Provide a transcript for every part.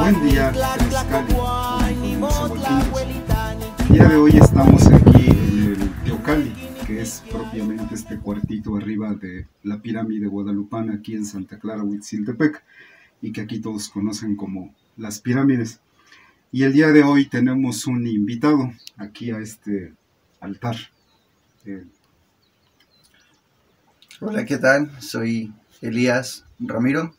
Buen día, Tlaxcali, con Cebollitos. El día de hoy estamos aquí en el Teocalli, que es propiamente este cuartito arriba de la pirámide guadalupana aquí en Santa Clara, Huitziltepec, y que aquí todos conocen como las pirámides. Y el día de hoy tenemos un invitado aquí a este altar. Hola, ¿qué tal? Soy Elías Ramiro,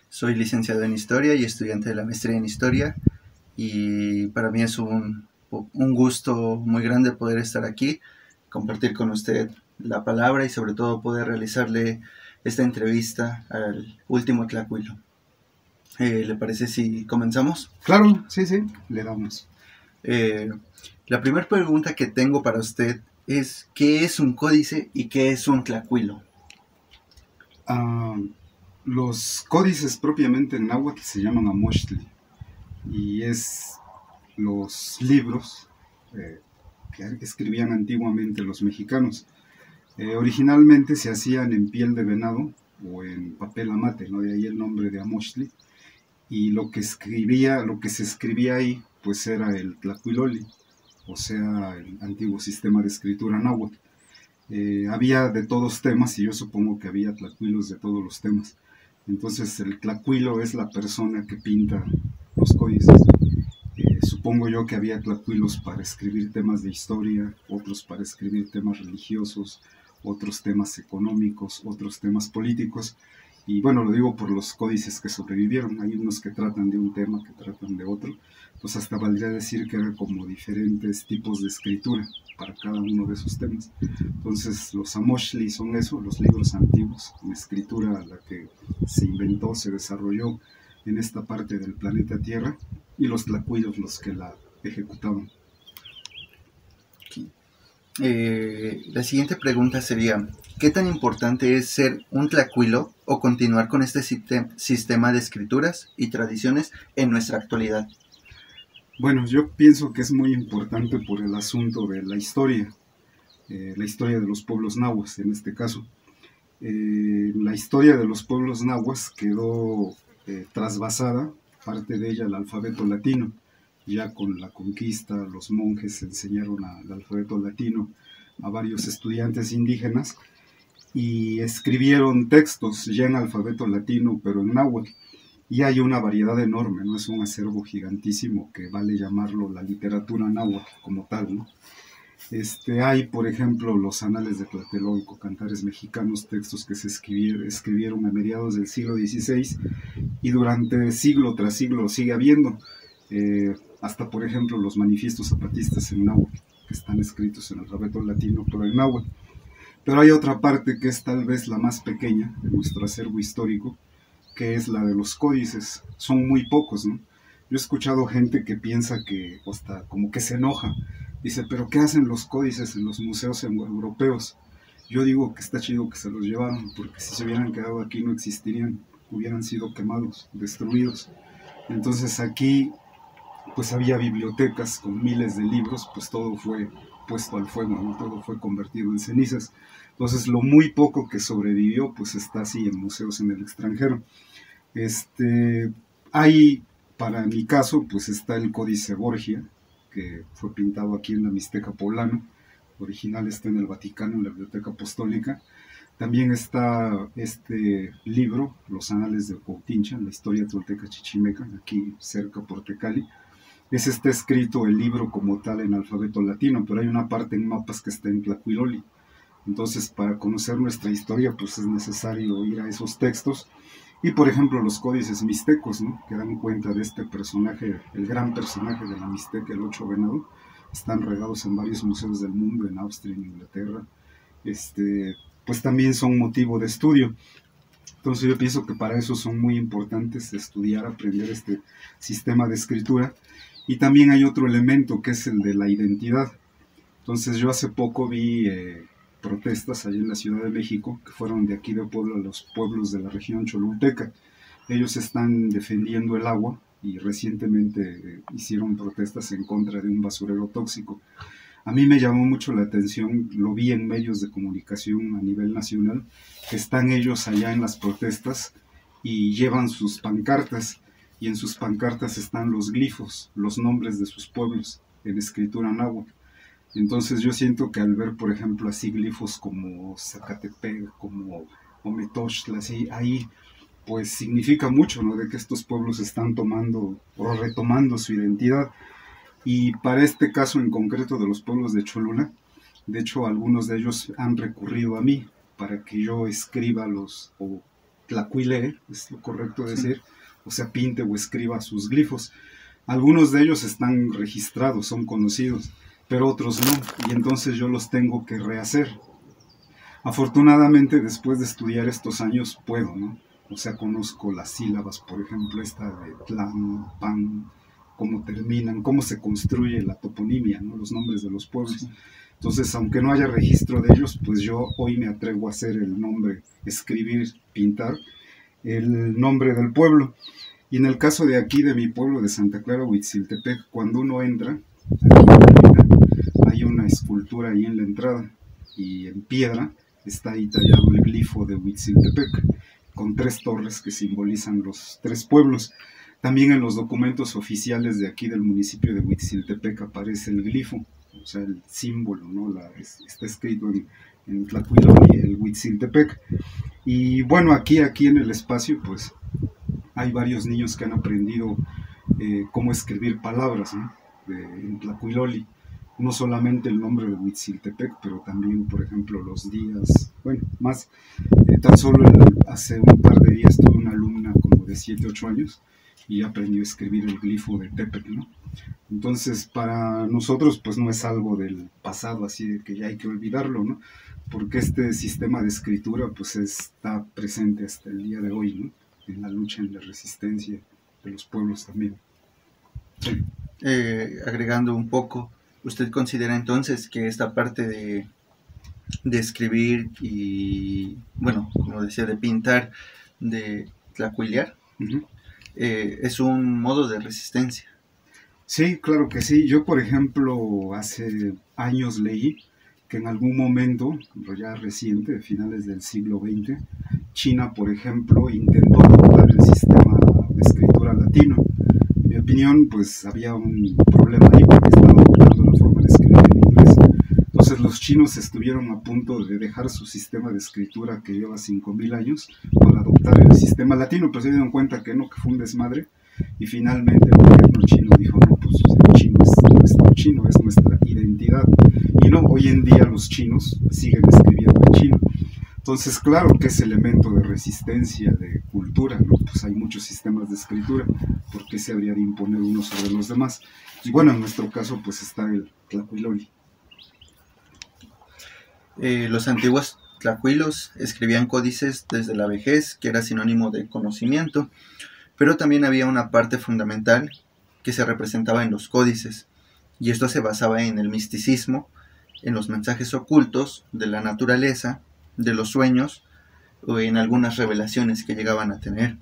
soy licenciado en Historia y estudiante de la maestría en Historia, y para mí es un gusto muy grande poder estar aquí, compartir con usted la palabra y sobre todo poder realizarle esta entrevista al último Tlacuilo. ¿Le parece si comenzamos? Claro, sí, le damos. La primera pregunta que tengo para usted es: ¿qué es un códice y qué es un Tlacuilo? Los códices propiamente en náhuatl se llaman amochtli, y es los libros que escribían antiguamente los mexicanos. Originalmente se hacían en piel de venado o en papel amate, ¿no? De ahí el nombre de amochtli, y lo que se escribía ahí pues era el tlacuiloli, o sea, el antiguo sistema de escritura náhuatl. Había de todos temas, y yo supongo que había tlacuilos de todos los temas. Entonces el tlacuilo es la persona que pinta los códices. Supongo yo que había tlacuilos para escribir temas de historia, otros para escribir temas religiosos, otros temas económicos, otros temas políticos. Y bueno, lo digo por los códices que sobrevivieron. Hay unos que tratan de un tema, que tratan de otro. Pues hasta valdría decir que eran como diferentes tipos de escritura para cada uno de esos temas. Entonces los amochtli son eso, los libros antiguos, una escritura la que se inventó, se desarrolló en esta parte del planeta Tierra, y los tlacuilos los que la ejecutaban. La siguiente pregunta sería: ¿qué tan importante es ser un tlacuilo o continuar con este sistema de escrituras y tradiciones en nuestra actualidad? Bueno, yo pienso que es muy importante por el asunto de la historia de los pueblos nahuas en este caso. La historia de los pueblos nahuas quedó trasvasada, parte de ella al alfabeto latino. Ya con la conquista, los monjes enseñaron el alfabeto latino a varios estudiantes indígenas y escribieron textos ya en alfabeto latino, pero en náhuatl. Y hay una variedad enorme, ¿no? Es un acervo gigantísimo que vale llamarlo la literatura náhuatl como tal, ¿no? Hay, por ejemplo, los anales de Tlatelolco, cantares mexicanos, textos que se escribieron a mediados del siglo XVI, y durante siglo tras siglo sigue habiendo. Hasta, por ejemplo, los manifiestos zapatistas en náhuatl, que están escritos en alfabeto latino, pero en náhuatl. Pero hay otra parte que es tal vez la más pequeña de nuestro acervo histórico, que es la de los códices. Son muy pocos, ¿no? Yo he escuchado gente que piensa que, hasta como que se enoja. Dice, ¿pero qué hacen los códices en los museos europeos? Yo digo que está chido que se los llevaron, porque si se hubieran quedado aquí no existirían, hubieran sido quemados, destruidos. Entonces aquí pues había bibliotecas con miles de libros, pues todo fue puesto al fuego, ¿no? Todo fue convertido en cenizas. Entonces lo muy poco que sobrevivió pues está así en museos en el extranjero. Hay, para mi caso, pues está el Códice Borgia, que fue pintado aquí en la Mixteca Poblano. Original está en el Vaticano, en la Biblioteca Apostólica. También está este libro, Los Anales de Cuauhtincha, la historia tolteca chichimeca, aquí cerca por Tecali. Ese está escrito el libro como tal en alfabeto latino, pero hay una parte en mapas que está en tlacuiloli. Entonces, para conocer nuestra historia, pues es necesario ir a esos textos. Y, por ejemplo, los códices mixtecos, ¿no? Que dan cuenta de este personaje, el gran personaje de la Mixteca, el Ocho Venado. Están regados en varios museos del mundo, en Austria, en Inglaterra. Pues también son motivo de estudio. Entonces yo pienso que para eso son muy importantes estudiar, aprender este sistema de escritura. Y también hay otro elemento que es el de la identidad. Entonces yo hace poco vi protestas allá en la Ciudad de México, que fueron de aquí de Puebla, los pueblos de la región cholulteca. Ellos están defendiendo el agua y recientemente hicieron protestas en contra de un basurero tóxico. A mí me llamó mucho la atención, lo vi en medios de comunicación a nivel nacional, que están ellos allá en las protestas y llevan sus pancartas. y en sus pancartas están los glifos, los nombres de sus pueblos en escritura náhuatl. Entonces yo siento que al ver, por ejemplo, así glifos como Zacatepec, como Ometochtla, así, ahí pues significa mucho, ¿no? De que estos pueblos están tomando o retomando su identidad. Y para este caso en concreto de los pueblos de Cholula, de hecho algunos de ellos han recurrido a mí para que yo escriba o tlacuilee, es lo correcto decir, o sea, pinte o escriba sus glifos. Algunos de ellos están registrados, son conocidos, pero otros no, y entonces yo los tengo que rehacer. Afortunadamente, después de estudiar estos años, puedo, ¿no? O sea, conozco las sílabas, por ejemplo, esta de Tlan, Pan, cómo terminan, cómo se construye la toponimia, ¿no? Los nombres de los pueblos. Entonces, aunque no haya registro de ellos, pues yo hoy me atrevo a hacer el nombre, escribir, pintar el nombre del pueblo. Y en el caso de aquí, de mi pueblo, de Santa Clara, Huitziltepec, cuando uno entra, hay una escultura ahí en la entrada, y en piedra está ahí tallado el glifo de Huitziltepec, con 3 torres que simbolizan los 3 pueblos. También en los documentos oficiales de aquí del municipio de Huitziltepec aparece el glifo, o sea, el símbolo, ¿no? Está escrito en Tlacuiloli, el Huitziltepec. Y bueno, aquí en el espacio, pues, hay varios niños que han aprendido cómo escribir palabras, ¿no? En Tlacuiloli. No solamente el nombre de Huitziltepec, pero también, por ejemplo, los días, bueno, más, tan solo hace un par de días tuve una alumna como de 7, 8 años y aprendió a escribir el glifo de Tepec, ¿no? Entonces, para nosotros, pues no es algo del pasado, así de que ya hay que olvidarlo, ¿no? Porque este sistema de escritura, pues está presente hasta el día de hoy, ¿no? En la lucha, en la resistencia de los pueblos también. Sí. Agregando un poco, ¿usted considera entonces que esta parte de escribir y, bueno, como decía, de pintar, de tlacuilear, es un modo de resistencia? Sí, claro que sí. Yo, por ejemplo, hace años leí que en algún momento, ya reciente, de finales del siglo XX, China, por ejemplo, intentó adoptar el sistema de escritura latino. En mi opinión, pues había un problema ahí porque estaba adoptando la forma de escribir en inglés. Entonces los chinos estuvieron a punto de dejar su sistema de escritura que lleva 5.000 años para adoptar el sistema latino, pero se dieron cuenta que no, que fue un desmadre. Y finalmente el gobierno chino dijo, no, pues el chino es nuestro chino, es nuestra identidad. Y no, hoy en día los chinos siguen escribiendo en chino. Entonces, claro que es elemento de resistencia, de cultura, ¿no? Pues hay muchos sistemas de escritura, ¿por qué se habría de imponer uno sobre los demás? Y bueno, en nuestro caso, pues está el tlacuiloli. Los antiguos tlacuilos escribían códices desde la vejez, que era sinónimo de conocimiento, pero también había una parte fundamental que se representaba en los códices, y esto se basaba en el misticismo, en los mensajes ocultos de la naturaleza, de los sueños, o en algunas revelaciones que llegaban a tener,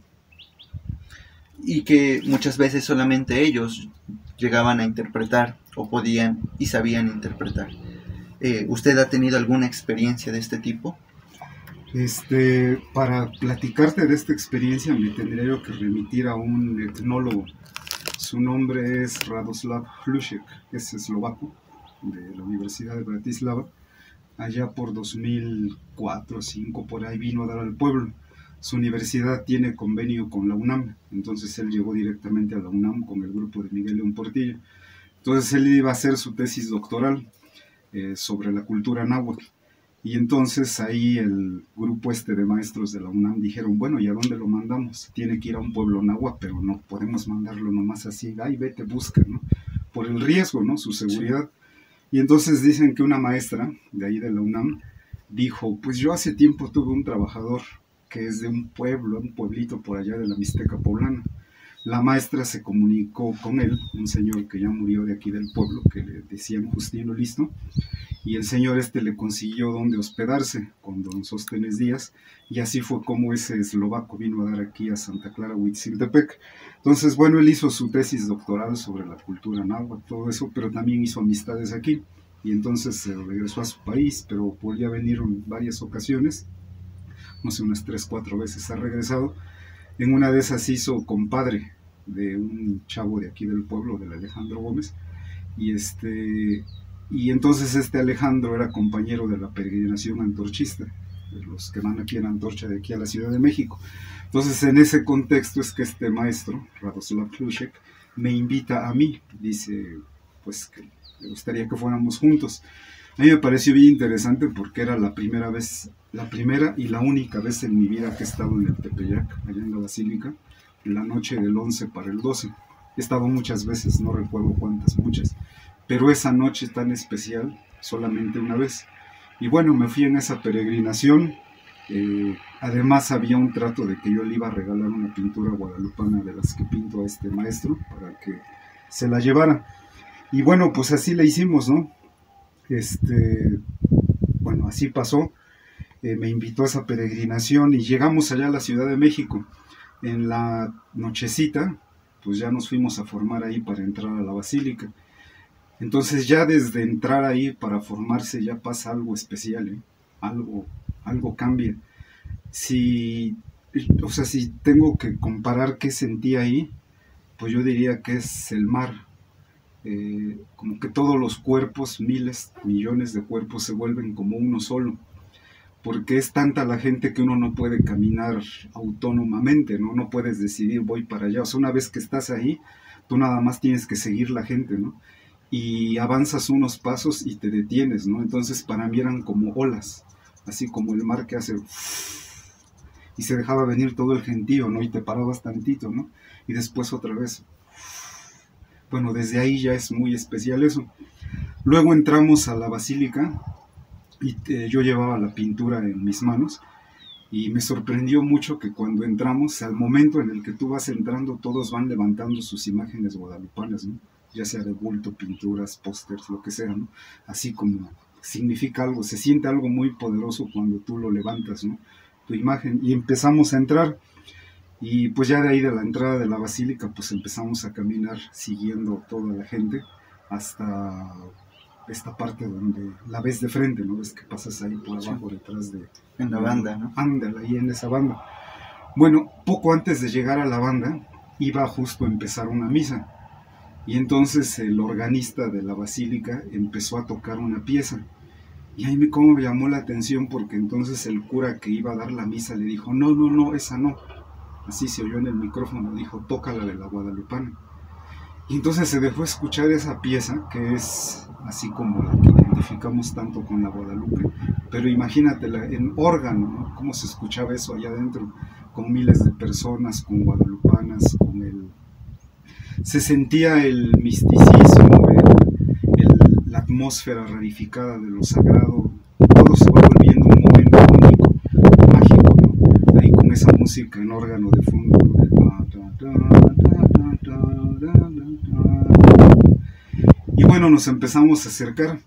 y que muchas veces solamente ellos llegaban a interpretar, o podían y sabían interpretar. ¿Usted ha tenido alguna experiencia de este tipo? Para platicarte de esta experiencia me tendría yo que remitir a un etnólogo. Su nombre es Radoslav Hlušek, es eslovaco, de la Universidad de Bratislava. Allá por 2004 o 2005, por ahí vino a dar al pueblo. Su universidad tiene convenio con la UNAM, entonces él llegó directamente a la UNAM con el grupo de Miguel León Portillo. Entonces él iba a hacer su tesis doctoral sobre la cultura náhuatl. Y entonces ahí el grupo de maestros de la UNAM dijeron, bueno, ¿y a dónde lo mandamos? Tiene que ir a un pueblo náhuatl, pero no podemos mandarlo nomás así, ay, vete, busca, ¿no? Por el riesgo, ¿no? Su seguridad. Sí. Y entonces dicen que una maestra de ahí de la UNAM dijo, pues yo hace tiempo tuve un trabajador que es de un pueblo, un pueblito por allá de la Mixteca poblana. La maestra se comunicó con él, un señor que ya murió de aquí del pueblo, que le decían Justino Listo, y el señor le consiguió donde hospedarse con don Sóstenes Díaz, y así fue como ese eslovaco vino a dar aquí a Santa Clara Huitziltepec. Entonces, bueno, él hizo su tesis doctoral sobre la cultura náhuatl, todo eso, pero también hizo amistades aquí, y entonces se regresó a su país, pero volvió a venir en varias ocasiones, no sé, unas 3, 4 veces ha regresado. En una de esas hizo compadre de un chavo de aquí del pueblo, del Alejandro Gómez, y y entonces este Alejandro era compañero de la peregrinación antorchista, de los que van aquí en Antorcha de aquí a la Ciudad de México. Entonces en ese contexto es que este maestro, Radoslav Hlushek, me invita a mí, dice pues que le gustaría que fuéramos juntos. A mí me pareció bien interesante porque era la primera y la única vez en mi vida que he estado en el Tepeyac, allá en la Basílica, en la noche del 11 para el 12. He estado muchas veces, no recuerdo cuántas, muchas, pero esa noche tan especial, solamente una vez. Y bueno, me fui en esa peregrinación. Además había un trato de que yo le iba a regalar una pintura guadalupana de las que pinto a este maestro para que se la llevara. Y bueno, pues así le hicimos, ¿no? Bueno, así pasó. Me invitó a esa peregrinación y llegamos allá a la Ciudad de México. En la nochecita, pues ya nos fuimos a formar ahí para entrar a la Basílica. Entonces ya desde entrar ahí para formarse ya pasa algo especial, ¿eh? Algo cambia. Si tengo que comparar qué sentí ahí, pues yo diría que es el mar. Como que todos los cuerpos, miles, millones de cuerpos se vuelven como uno solo, porque es tanta la gente que uno no puede caminar autónomamente, no puedes decidir voy para allá. O sea, una vez que estás ahí, tú nada más tienes que seguir la gente, ¿no? Y avanzas unos pasos y te detienes, ¿no? Entonces para mí eran como olas, así como el mar que hace y se dejaba venir todo el gentío, ¿no? Y te parabas tantito, ¿no? Y después otra vez. Bueno, desde ahí ya es muy especial eso. Luego entramos a la Basílica y yo llevaba la pintura en mis manos y me sorprendió mucho que cuando entramos, al momento en el que tú vas entrando, todos van levantando sus imágenes guadalupanas, ¿no? Ya sea de bulto, pinturas, pósters, lo que sea, ¿no? Así como significa algo, se siente algo muy poderoso cuando tú lo levantas, ¿no? Tu imagen. Y empezamos a entrar. Y pues ya de ahí de la entrada de la Basílica pues empezamos a caminar siguiendo toda la gente hasta esta parte donde la ves de frente, ¿no? Ves que pasas ahí por abajo detrás de... En la banda, ¿no? Ándale, ahí en esa banda. Bueno, poco antes de llegar a la banda iba justo a empezar una misa y entonces el organista de la Basílica empezó a tocar una pieza y ahí me llamó la atención porque entonces el cura que iba a dar la misa le dijo no, esa no. Así se oyó en el micrófono, dijo, toca la de la guadalupana. Y entonces se dejó escuchar esa pieza, que es así como la que identificamos tanto con la Guadalupe, pero imagínatela en órgano, ¿no? Cómo se escuchaba eso allá adentro, con miles de personas, con guadalupanas, se sentía el misticismo, la atmósfera rarificada de lo sagrado, todo se va volviendo un momento único, mágico, ¿no? Ahí con esa música en órgano de fondo, y bueno, nos empezamos a acercar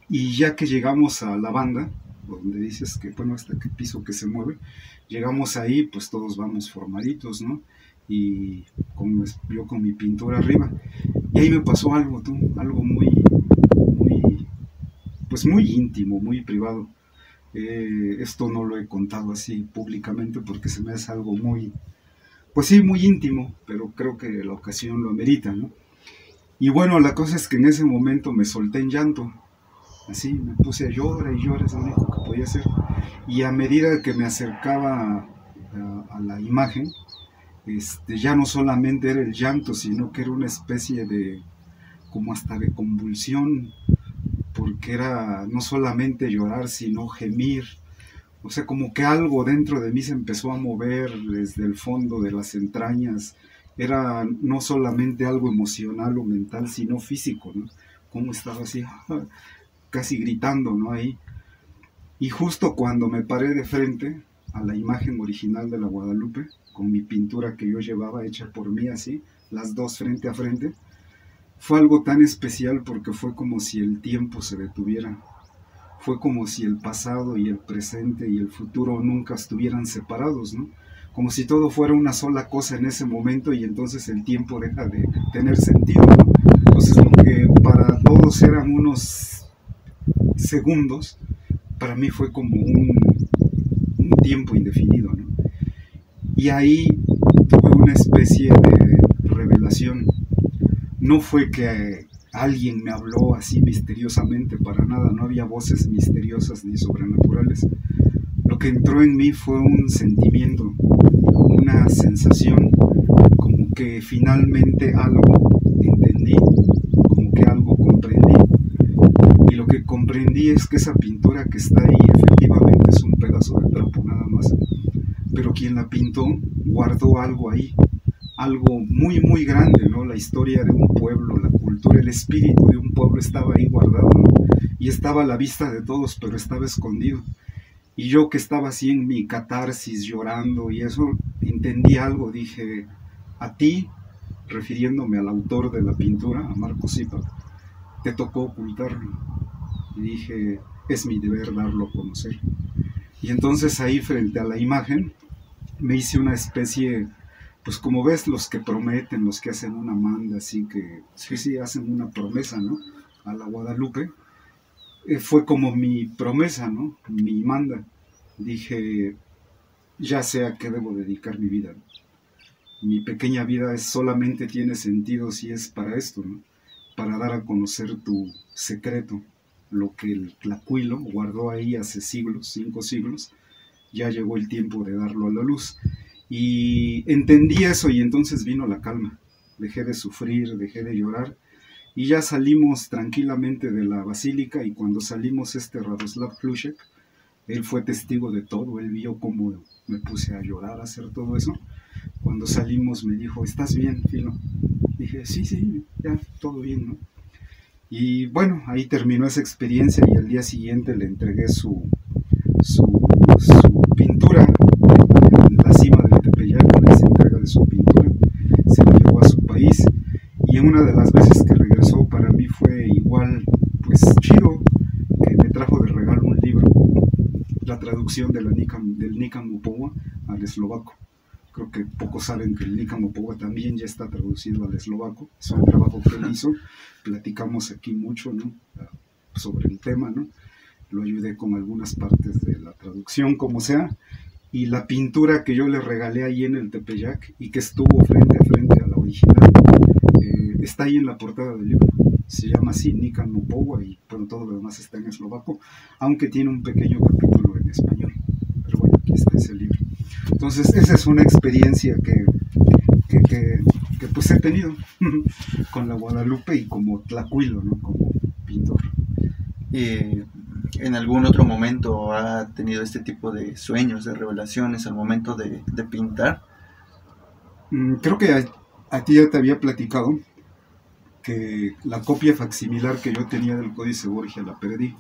y ya que llegamos a la banda, donde dices que bueno, hasta qué piso que se mueve, llegamos ahí, pues todos vamos formaditos, ¿no? Y yo con mi pintura arriba, y ahí me pasó algo pues muy íntimo, muy privado. Esto no lo he contado así públicamente porque se me hace algo muy, pues sí, muy íntimo, pero creo que la ocasión lo amerita, ¿no? Y bueno, la cosa es que en ese momento me solté en llanto, así me puse a llorar y llorar, es lo único que podía hacer. Y a medida que me acercaba a la imagen, ya no solamente era el llanto, sino que era una especie de, como hasta de convulsión, porque era no solamente llorar, sino gemir. O sea, como que algo dentro de mí se empezó a mover desde el fondo de las entrañas. Era no solamente algo emocional o mental, sino físico, ¿no? Como estaba así, casi gritando, ¿no? Ahí. Y justo cuando me paré de frente a la imagen original de la Guadalupe, con mi pintura que yo llevaba hecha por mí así, las dos frente a frente, fue algo tan especial porque fue como si el tiempo se detuviera. Fue como si el pasado y el presente y el futuro nunca estuvieran separados, ¿no? Como si todo fuera una sola cosa en ese momento y entonces el tiempo deja de tener sentido, ¿no? Entonces lo que para todos eran unos segundos, para mí fue como un tiempo indefinido, ¿no? Y ahí tuve una especie revelación. No fue que alguien me habló así misteriosamente, para nada, no había voces misteriosas ni sobrenaturales. Lo que entró en mí fue un sentimiento, una sensación, como que finalmente algo entendí, como que algo comprendí. Y lo que comprendí es que esa pintura que está ahí efectivamente es un pedazo de trapo nada más, pero quien la pintó guardó algo ahí, algo muy muy grande, ¿no? La historia de un pueblo, la cultura, el espíritu de un pueblo estaba ahí guardado, ¿no? Y estaba a la vista de todos, pero estaba escondido. Y yo, que estaba así en mi catarsis llorando y eso, entendí algo. Dije: a ti, refiriéndome al autor de la pintura, a Marco Zipa, te tocó ocultarlo. Y dije: es mi deber darlo a conocer. Y entonces ahí, frente a la imagen, me hice una especie, pues como ves los que prometen, los que hacen una manda, así que sí hacen una promesa, ¿no? A la Guadalupe. Fue como mi promesa, ¿no? Mi manda. Dije: ya sé a qué debo dedicar mi vida, ¿no? Mi pequeña vida solamente tiene sentido si es para esto, ¿no? Para dar a conocer tu secreto, lo que el Tlacuilo guardó ahí hace siglos, 5 siglos. Ya llegó el tiempo de darlo a la luz. Y entendí eso, y entonces vino la calma. Dejé de sufrir, dejé de llorar, y ya salimos tranquilamente de la basílica. Y cuando salimos, Radoslav Hlushek, él fue testigo de todo. Él vio cómo me puse a llorar, a hacer todo eso. Cuando salimos me dijo: ¿estás bien, Filo? Dije: sí, ya, todo bien, ¿no? Y bueno, ahí terminó esa experiencia, y al día siguiente le entregué su pintura en la cima del Tepeyac. Le hice entrega de su pintura, se la llevó a su país. Y en una de las veces que regresó, para mí fue igual, pues chido, que me trajo de regalo un libro, la traducción del Nican Mopowa al eslovaco. Creo que pocos saben que el Nican Mopowa también ya está traducido al eslovaco. Es un trabajo que él hizo. Platicamos aquí mucho, ¿no?, sobre el tema, ¿no? Lo ayudé con algunas partes de la traducción, como sea. Y la pintura que yo le regalé ahí en el Tepeyac, y que estuvo frente a frente a la original, está ahí en la portada del libro. Se llama así, Nican Mopowa, y bueno, todo lo demás está en eslovaco, aunque tiene un pequeño capítulo en español. Pero bueno, aquí está ese libro. Entonces, esa es una experiencia que pues he tenido con la Guadalupe, y como Tlacuilo, ¿no?, como pintor. ¿En algún otro momento ha tenido este tipo de sueños, de revelaciones al momento de pintar? Creo que a ti ya te había platicado que la copia facsimilar que yo tenía del Códice Borgia la perdí.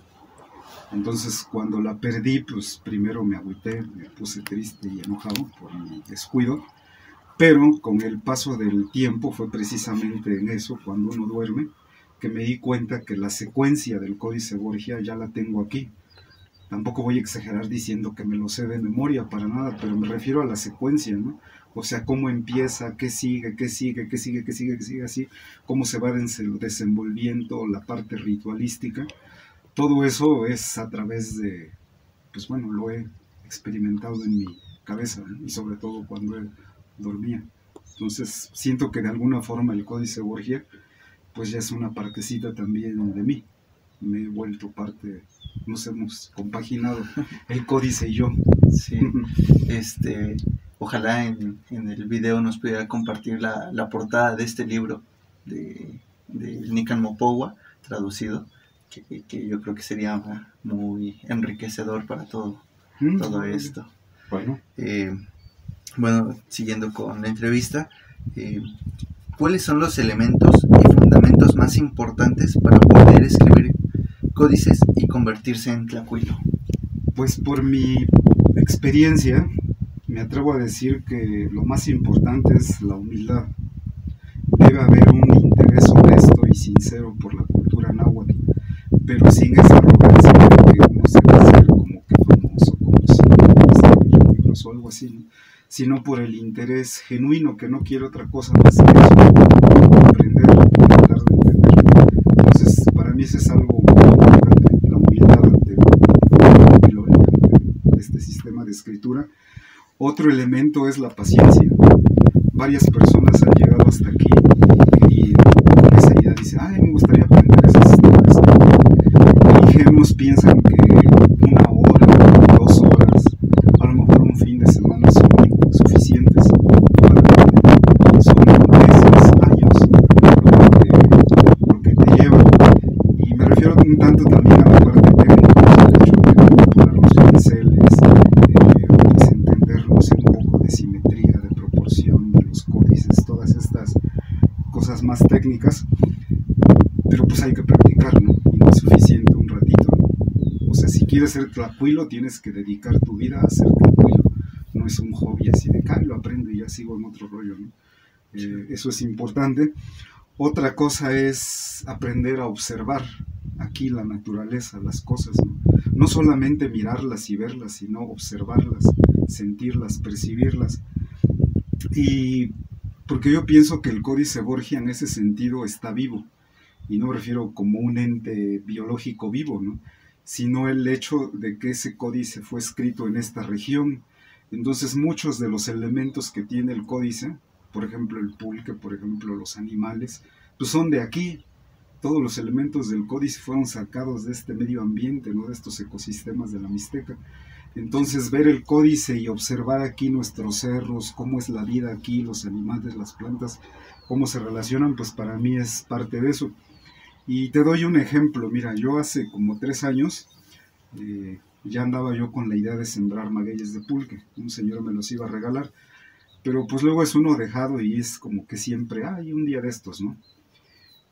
Entonces, cuando la perdí, pues primero me agüité, me puse triste y enojado por mi descuido. Pero con el paso del tiempo, fue precisamente en eso, cuando uno duerme, que me di cuenta que la secuencia del Códice Borgia ya la tengo aquí. Tampoco voy a exagerar diciendo que me lo sé de memoria, para nada, pero me refiero a la secuencia, ¿no? O sea, cómo empieza, qué sigue, así, cómo se va desenvolviendo la parte ritualística. Todo eso es a través de, pues bueno, lo he experimentado en mi cabeza, ¿no? Y sobre todo cuando dormía. Entonces siento que de alguna forma el Códice Borgia pues ya es una partecita también de mí. Me he vuelto parte, nos hemos compaginado el códice y yo. Sí. Ojalá en el video nos pudiera compartir la portada de este libro de Nican Mopowa traducido, que yo creo que sería muy enriquecedor para todo esto. Bueno, siguiendo con la entrevista, ¿cuáles son los elementos y fundamentos más importantes para poder escribir códices y convertirse en Tlacuilo? Pues por mi experiencia, me atrevo a decir que lo más importante es la humildad. Debe haber un interés honesto y sincero por la cultura náhuatl, pero sin esa arrogancia de que uno se va a hacer como que famoso, como libros o algo así, ¿no?, sino por el interés genuino, que no quiere otra cosa más que eso, aprender, tratar de entender. Entonces, para mí eso es algo muy importante, la humildad ante este sistema de escritura. Otro elemento es la paciencia. Varias personas han llegado a hasta aquí, y con esa idea dice, ay, me gustaría aprender esas historias. Ingenuos piensan que una hora, 2 horas, a lo mejor un fin de semana son suficientes para son meses, años, lo que te lleva. Y me refiero un tanto también a la parte técnica, el hecho de manipular los pinceles, entender, no sé, un poco de simetría, de proporción, de los códices, todas estas cosas más técnicas, pero pues hay que practicar, ¿no? Y no es suficiente un ratito, ¿no? O sea, si quieres ser tlacuilo, tienes que dedicar tu vida a ser tlacuilo. No es un hobby así de que lo aprendo y ya sigo en otro rollo, ¿no? Eso es importante. Otra cosa es aprender a observar aquí la naturaleza, las cosas, ¿no? No solamente mirarlas y verlas, sino observarlas, sentirlas, percibirlas. Y porque yo pienso que el Códice Borgia en ese sentido está vivo, y no me refiero como un ente biológico vivo, ¿no? Sino el hecho de que ese códice fue escrito en esta región. Entonces muchos de los elementos que tiene el códice, por ejemplo el pulque, por ejemplo los animales, pues son de aquí. Todos los elementos del códice fueron sacados de este medio ambiente, ¿no? De estos ecosistemas de la Mixteca. Entonces ver el códice y observar aquí nuestros cerros, cómo es la vida aquí, los animales, las plantas, cómo se relacionan, pues para mí es parte de eso. Y te doy un ejemplo. Mira, yo hace como 3 años ya andaba yo con la idea de sembrar magueyes de pulque. Un señor me los iba a regalar, pero pues luego es uno dejado y es como que siempre hay un día de estos, ¿no?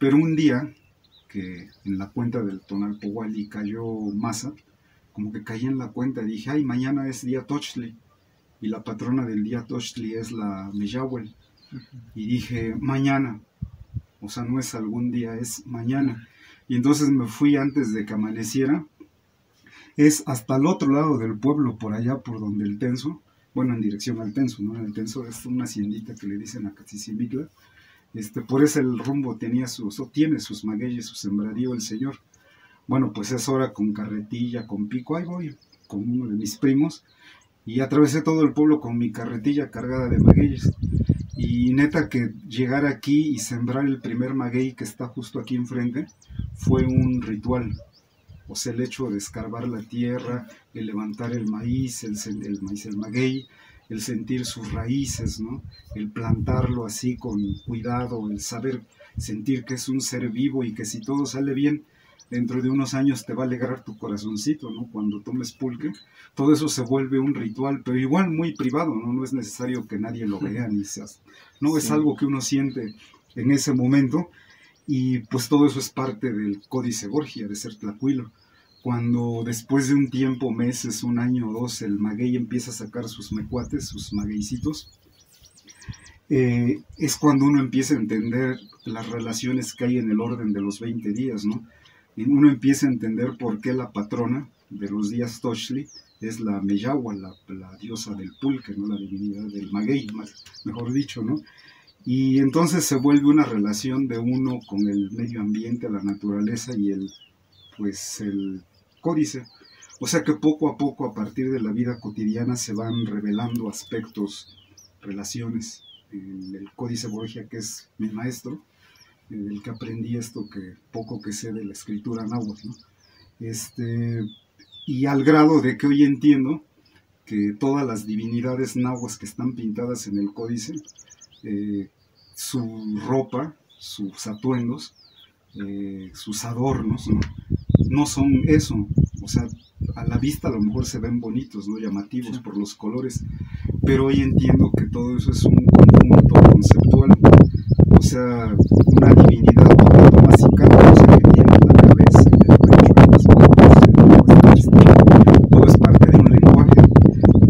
Pero un día que en la cuenta del Tonalpohualli cayó masa, como que caí en la cuenta y dije, ay, mañana es día Tochtli, y la patrona del día Tochtli es la Meyahuel. Y dije, mañana, o sea, no es algún día, es mañana. Y entonces me fui antes de que amaneciera. Es hasta el otro lado del pueblo, por allá, por donde el Tenso, bueno, en dirección al Tenso, ¿no? El Tenso es una haciendita que le dicen a Catzicimicla. Por ese el rumbo tiene sus magueyes, su sembradío el señor. Bueno, pues es hora con carretilla, con pico, ahí voy, con uno de mis primos, y atravesé todo el pueblo con mi carretilla cargada de magueyes. Y neta que llegar aquí y sembrar el primer maguey que está justo aquí enfrente fue un ritual. O sea, el hecho de escarbar la tierra, el levantar el maíz, el maguey, el sentir sus raíces, ¿no? El plantarlo así con cuidado, el saber sentir que es un ser vivo y que si todo sale bien, dentro de unos años te va a alegrar tu corazoncito, ¿no? Cuando tomes pulque, todo eso se vuelve un ritual, pero igual muy privado, ¿no? No es necesario que nadie lo vea ni seas, ¿no? Sí. Es algo que uno siente en ese momento, y pues todo eso es parte del Códice Borgia, de ser tlacuilo. Cuando después de un tiempo, meses, un año o dos, el maguey empieza a sacar sus mecuates, sus magueycitos, es cuando uno empieza a entender las relaciones que hay en el orden de los 20 días, ¿no? Y uno empieza a entender por qué la patrona de los días Tochtli es la Meyahuel, la diosa del pulque, ¿no? La divinidad del maguey, mejor dicho, ¿no? Y entonces se vuelve una relación de uno con el medio ambiente, la naturaleza y el códice. O sea que poco a poco, a partir de la vida cotidiana, se van revelando aspectos, relaciones. En el Códice Borgia, que es mi maestro, del que aprendí esto que poco que sé de la escritura náhuatl, ¿no? Y al grado de que hoy entiendo que todas las divinidades náhuatl que están pintadas en el códice, su ropa, sus atuendos, sus adornos, ¿no? No son eso. O sea, a la vista a lo mejor se ven bonitos, ¿no? Llamativos por los colores, pero hoy entiendo que todo eso es un conjunto conceptual. O sea, una divinidad un poquito básica, o sea, que tiene la cabeza, el pecho, las manos, todo es parte de un lenguaje,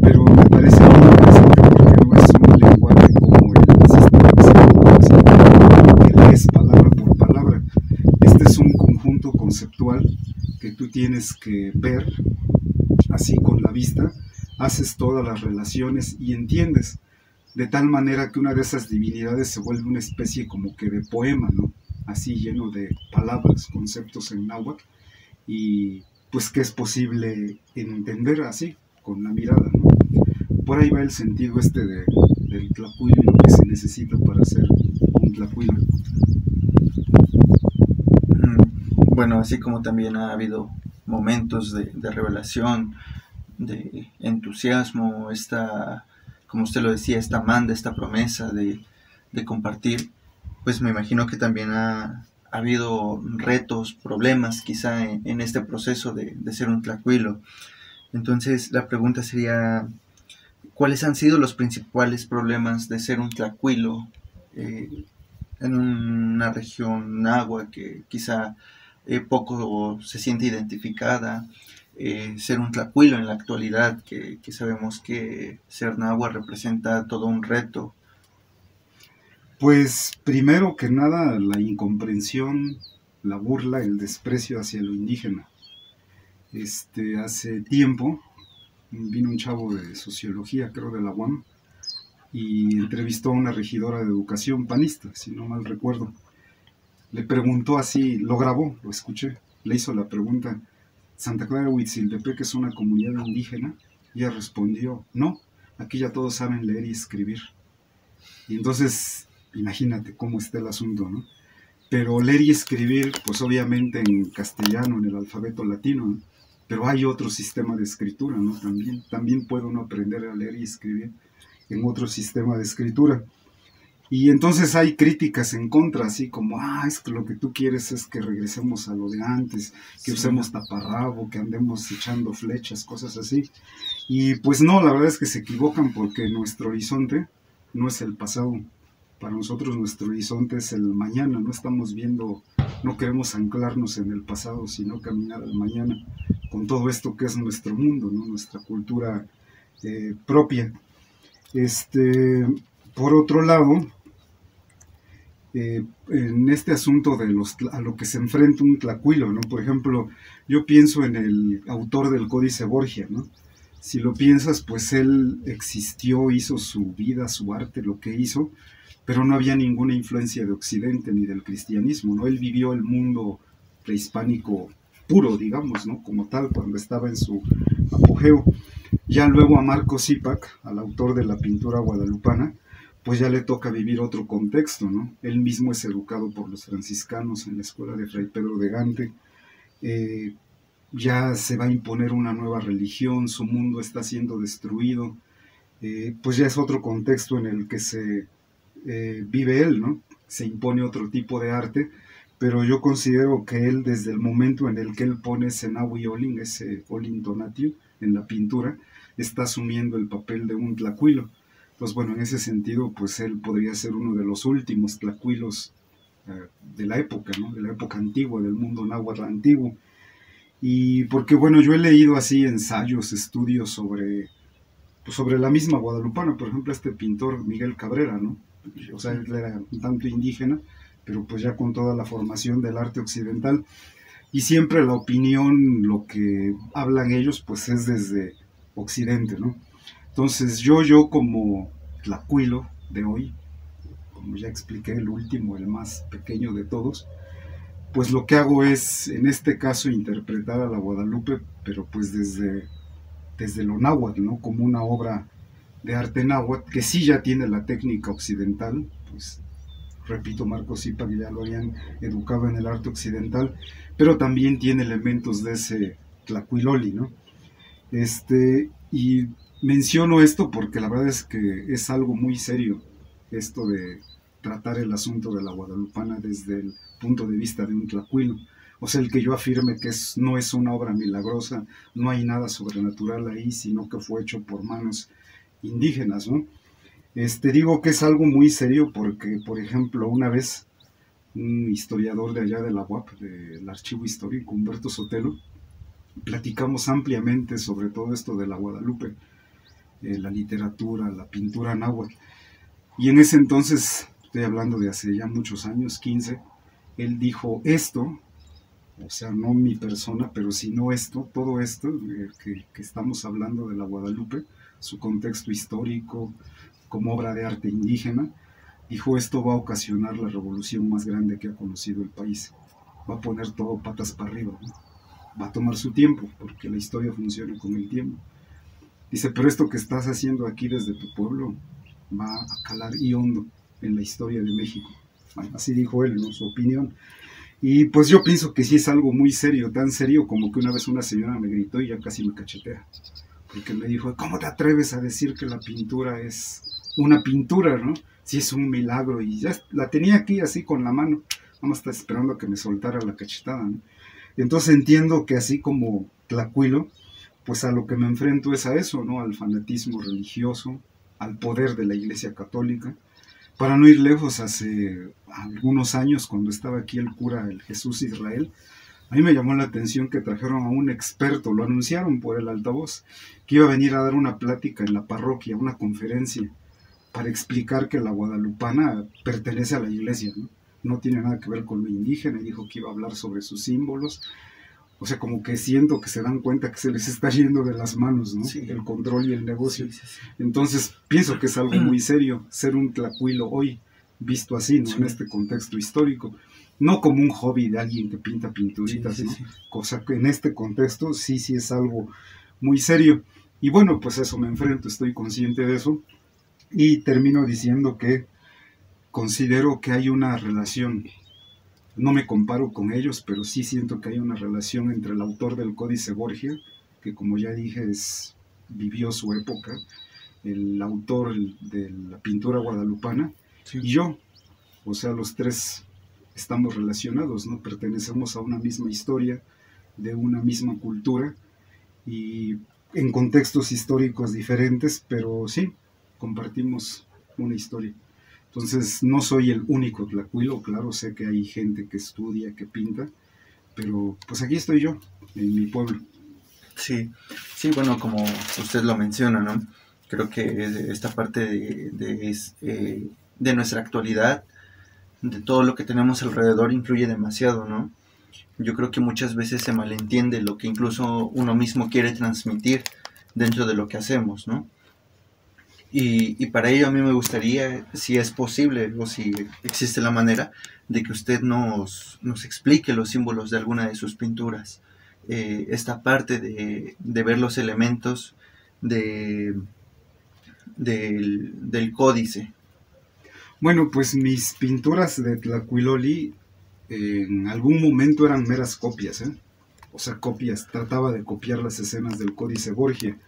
pero me parece muy interesante porque no es un lenguaje como el sistema que lees palabra por palabra. Este es un conjunto conceptual que tú tienes que ver así con la vista, haces todas las relaciones y entiendes, de tal manera que una de esas divinidades se vuelve una especie como que de poema, ¿no? Así lleno de palabras, conceptos en náhuatl, y pues que es posible entender así, con la mirada, ¿no? Por ahí va el sentido del tlacuilo y lo que se necesita para ser un tlacuilo. Bueno, así como también ha habido momentos de revelación, de entusiasmo, como usted lo decía, esta manda, esta promesa de compartir, pues me imagino que también ha habido retos, problemas quizá en este proceso de ser un tlacuilo. Entonces la pregunta sería, ¿cuáles han sido los principales problemas de ser un tlacuilo en una región náhuatl que quizá poco se siente identificada? Ser un tlacuilo en la actualidad, que sabemos que ser náhuatl representa todo un reto. Pues primero que nada la incomprensión, la burla, el desprecio hacia lo indígena. Hace tiempo vino un chavo de sociología, creo de la UAM, y entrevistó a una regidora de educación panista, si no mal recuerdo. Le preguntó así, lo grabó, lo escuché, le hizo la pregunta: ¿Santa Clara Huitziltepec es una comunidad indígena? Y ella respondió: no, aquí ya todos saben leer y escribir. Y entonces, imagínate cómo está el asunto, ¿no? Pero leer y escribir, pues obviamente en castellano, en el alfabeto latino, ¿no? Pero hay otro sistema de escritura, ¿no? También puede uno aprender a leer y escribir en otro sistema de escritura. Y entonces hay críticas en contra, así como, es que lo que tú quieres es que regresemos a lo de antes, que usemos taparrabo, que andemos echando flechas, cosas así. Y pues no, la verdad es que se equivocan, porque nuestro horizonte no es el pasado. Para nosotros nuestro horizonte es el mañana, no queremos anclarnos en el pasado, sino caminar al mañana, con todo esto que es nuestro mundo, ¿no? Nuestra cultura propia. Por otro lado, en este asunto a lo que se enfrenta un tlacuilo, ¿no? Por ejemplo, yo pienso en el autor del Códice Borgia, ¿no? Si lo piensas, pues él existió, hizo su vida, su arte, lo que hizo, pero no había ninguna influencia de Occidente ni del cristianismo, ¿no? Él vivió el mundo prehispánico puro, digamos, ¿no? Como tal, cuando estaba en su apogeo. Ya luego a Marco Cípac, al autor de la pintura guadalupana, pues ya le toca vivir otro contexto, ¿no? Él mismo es educado por los franciscanos en la escuela de Fray Pedro de Gante. Ya se va a imponer una nueva religión, su mundo está siendo destruido, pues ya es otro contexto en el que se vive él, ¿no? Se impone otro tipo de arte, pero yo considero que él, desde el momento en el que él pone ese Nahui Olin, ese Olin Tonatiuh, en la pintura, está asumiendo el papel de un tlacuilo. Entonces, bueno, en ese sentido, pues él podría ser uno de los últimos tlacuilos de la época, ¿no? De la época antigua, del mundo náhuatl antiguo. Y porque, bueno, yo he leído así ensayos, estudios sobre la misma guadalupana. Por ejemplo, este pintor Miguel Cabrera, ¿no? O sea, él era un tanto indígena, pero pues ya con toda la formación del arte occidental. Y siempre la opinión, lo que hablan ellos, pues es desde Occidente, ¿no? Entonces yo como tlacuilo de hoy, como ya expliqué, el último, el más pequeño de todos, pues lo que hago es, en este caso, interpretar a la Guadalupe, pero pues desde lo náhuatl, ¿no? Como una obra de arte náhuatl, que sí ya tiene la técnica occidental, pues repito, Marco Cípac ya lo habían educado en el arte occidental, pero también tiene elementos de ese tlacuiloli, ¿no? Y menciono esto porque la verdad es que es algo muy serio, esto de tratar el asunto de la guadalupana desde el punto de vista de un tlacuilo. O sea, el que yo afirme que no es una obra milagrosa, no hay nada sobrenatural ahí, sino que fue hecho por manos indígenas, ¿no? Digo que es algo muy serio porque, por ejemplo, una vez un historiador de allá de la UAP, del Archivo Histórico, Humberto Sotelo, platicamos ampliamente sobre todo esto de la Guadalupe, la literatura, la pintura náhuatl. Y en ese entonces, estoy hablando de hace ya muchos años, 15, él dijo esto, o sea, no mi persona, pero sino esto, todo esto que estamos hablando de la Guadalupe, su contexto histórico, como obra de arte indígena, dijo: esto va a ocasionar la revolución más grande que ha conocido el país. Va a poner todo patas para arriba, ¿no? Va a tomar su tiempo, porque la historia funciona con el tiempo. Dice, pero esto que estás haciendo aquí desde tu pueblo va a calar y hondo en la historia de México. Bueno, así dijo él, ¿no? Su opinión. Y pues yo pienso que sí es algo muy serio, tan serio como que una vez una señora me gritó y ya casi me cachetea. Porque me dijo, ¿cómo te atreves a decir que la pintura es una pintura, ¿no? Si es un milagro. Y ya la tenía aquí así con la mano. Nada más está esperando a que me soltara la cachetada, ¿no? Entonces entiendo que así como Tlacuilo, pues a lo que me enfrento es a eso, ¿no? Al fanatismo religioso, al poder de la Iglesia Católica. Para no ir lejos, hace algunos años, cuando estaba aquí el cura, el Jesús Israel, a mí me llamó la atención que trajeron a un experto, lo anunciaron por el altavoz, que iba a venir a dar una plática en la parroquia, una conferencia, para explicar que la guadalupana pertenece a la iglesia, ¿no? No tiene nada que ver con lo indígena, y dijo que iba a hablar sobre sus símbolos. O sea, como que siento que se dan cuenta que se les está yendo de las manos, ¿no? Sí. El control y el negocio. Sí. Entonces, pienso que es algo muy serio ser un tlacuilo hoy, visto así, ¿no? En este contexto histórico. No como un hobby de alguien que pinta pinturitas, ¿no? Cosa que en este contexto sí es algo muy serio. Y bueno, pues eso me enfrento, estoy consciente de eso. Y termino diciendo que considero que hay una relación. No me comparo con ellos, pero sí siento que hay una relación entre el autor del Códice Borgia, que como ya dije vivió su época, el autor de la pintura guadalupana, y yo. O sea, los tres estamos relacionados, ¿no? Pertenecemos a una misma historia, de una misma cultura, y en contextos históricos diferentes, pero sí, compartimos una historia. Entonces, no soy el único tlacuilo, claro, sé que hay gente que estudia, que pinta, pero pues aquí estoy yo, en mi pueblo. Sí, bueno, como usted lo menciona, ¿no? Creo que esta parte de nuestra actualidad, de todo lo que tenemos alrededor, influye demasiado, ¿no? Yo creo que muchas veces se malentiende lo que incluso uno mismo quiere transmitir dentro de lo que hacemos, ¿no? Y para ello a mí me gustaría, si es posible o si existe la manera, de que usted nos explique los símbolos de alguna de sus pinturas. Esta parte de ver los elementos del códice. Bueno, pues mis pinturas de Tlacuiloli en algún momento eran meras copias, ¿eh? O sea, copias, trataba de copiar las escenas del Códice Borgia,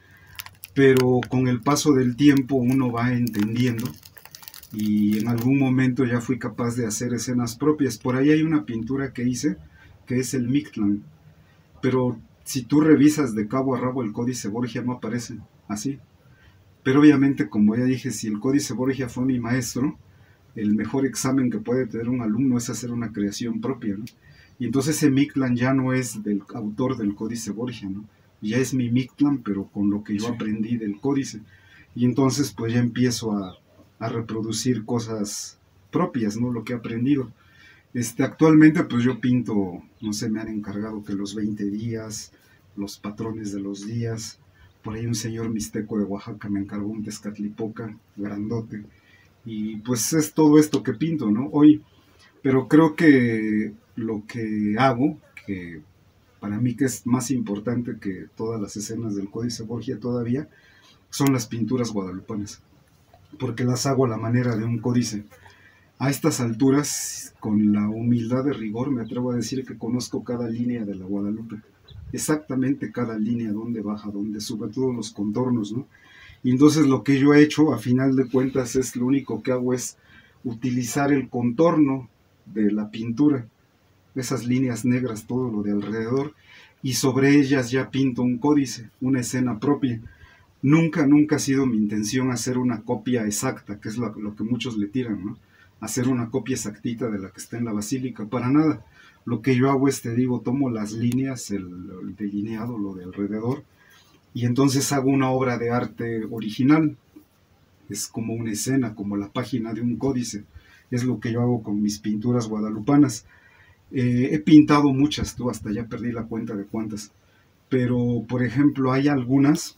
pero con el paso del tiempo uno va entendiendo y en algún momento ya fui capaz de hacer escenas propias. Por ahí hay una pintura que hice que es el Mictlán, pero si tú revisas de cabo a rabo el Códice Borgia no aparece así. Pero obviamente, como ya dije, si el Códice Borgia fue mi maestro, el mejor examen que puede tener un alumno es hacer una creación propia, ¿no? Y entonces ese Mictlán ya no es del autor del Códice Borgia, ¿no? Ya es mi Mictlán, pero con lo que yo aprendí del Códice. Y entonces pues ya empiezo a reproducir cosas propias, ¿no? Lo que he aprendido. Actualmente pues yo pinto, no sé, me han encargado que los 20 días, los patrones de los días. Por ahí un señor mixteco de Oaxaca me encargó un Tezcatlipoca grandote. Y pues es todo esto que pinto, ¿no? Hoy. Pero creo que lo que hago, que para mí que es más importante que todas las escenas del Códice Borgia todavía, son las pinturas guadalupanas. Porque las hago a la manera de un códice. A estas alturas, con la humildad de rigor, me atrevo a decir que conozco cada línea de la Guadalupe. Exactamente cada línea, dónde baja, dónde sube, todos los contornos, ¿no? Y entonces lo que yo he hecho, a final de cuentas, es lo único que hago es utilizar el contorno de la pintura, esas líneas negras, todo lo de alrededor, y sobre ellas ya pinto un códice, una escena propia. Nunca ha sido mi intención hacer una copia exacta, que es lo que muchos le tiran, ¿no? Hacer una copia exactita de la que está en la basílica, para nada. Lo que yo hago es, te digo, tomo las líneas, el delineado, lo de alrededor, y entonces hago una obra de arte original. Es como una escena, como la página de un códice. Es lo que yo hago con mis pinturas guadalupanas. He pintado muchas, tú hasta ya perdí la cuenta de cuántas, pero por ejemplo hay algunas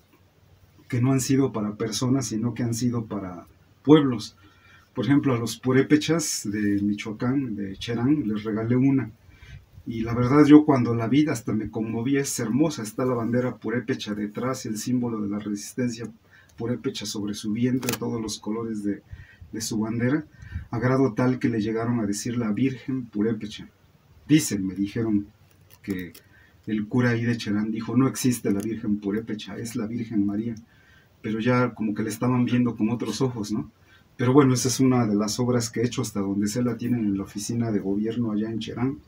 que no han sido para personas, sino que han sido para pueblos. Por ejemplo, a los purépechas de Michoacán, de Cherán, les regalé una. Y la verdad yo cuando la vi hasta me conmoví, es hermosa. Está la bandera purépecha detrás, el símbolo de la resistencia purépecha sobre su vientre, todos los colores de de su bandera, a grado tal que le llegaron a decir la Virgen Purépecha. Me dijeron que el cura ahí de Cherán dijo, no existe la Virgen Purépecha, es la Virgen María, pero ya como que le estaban viendo con otros ojos, ¿no? Pero bueno, esa es una de las obras que he hecho, hasta donde se la tienen en la oficina de gobierno allá en Cherán.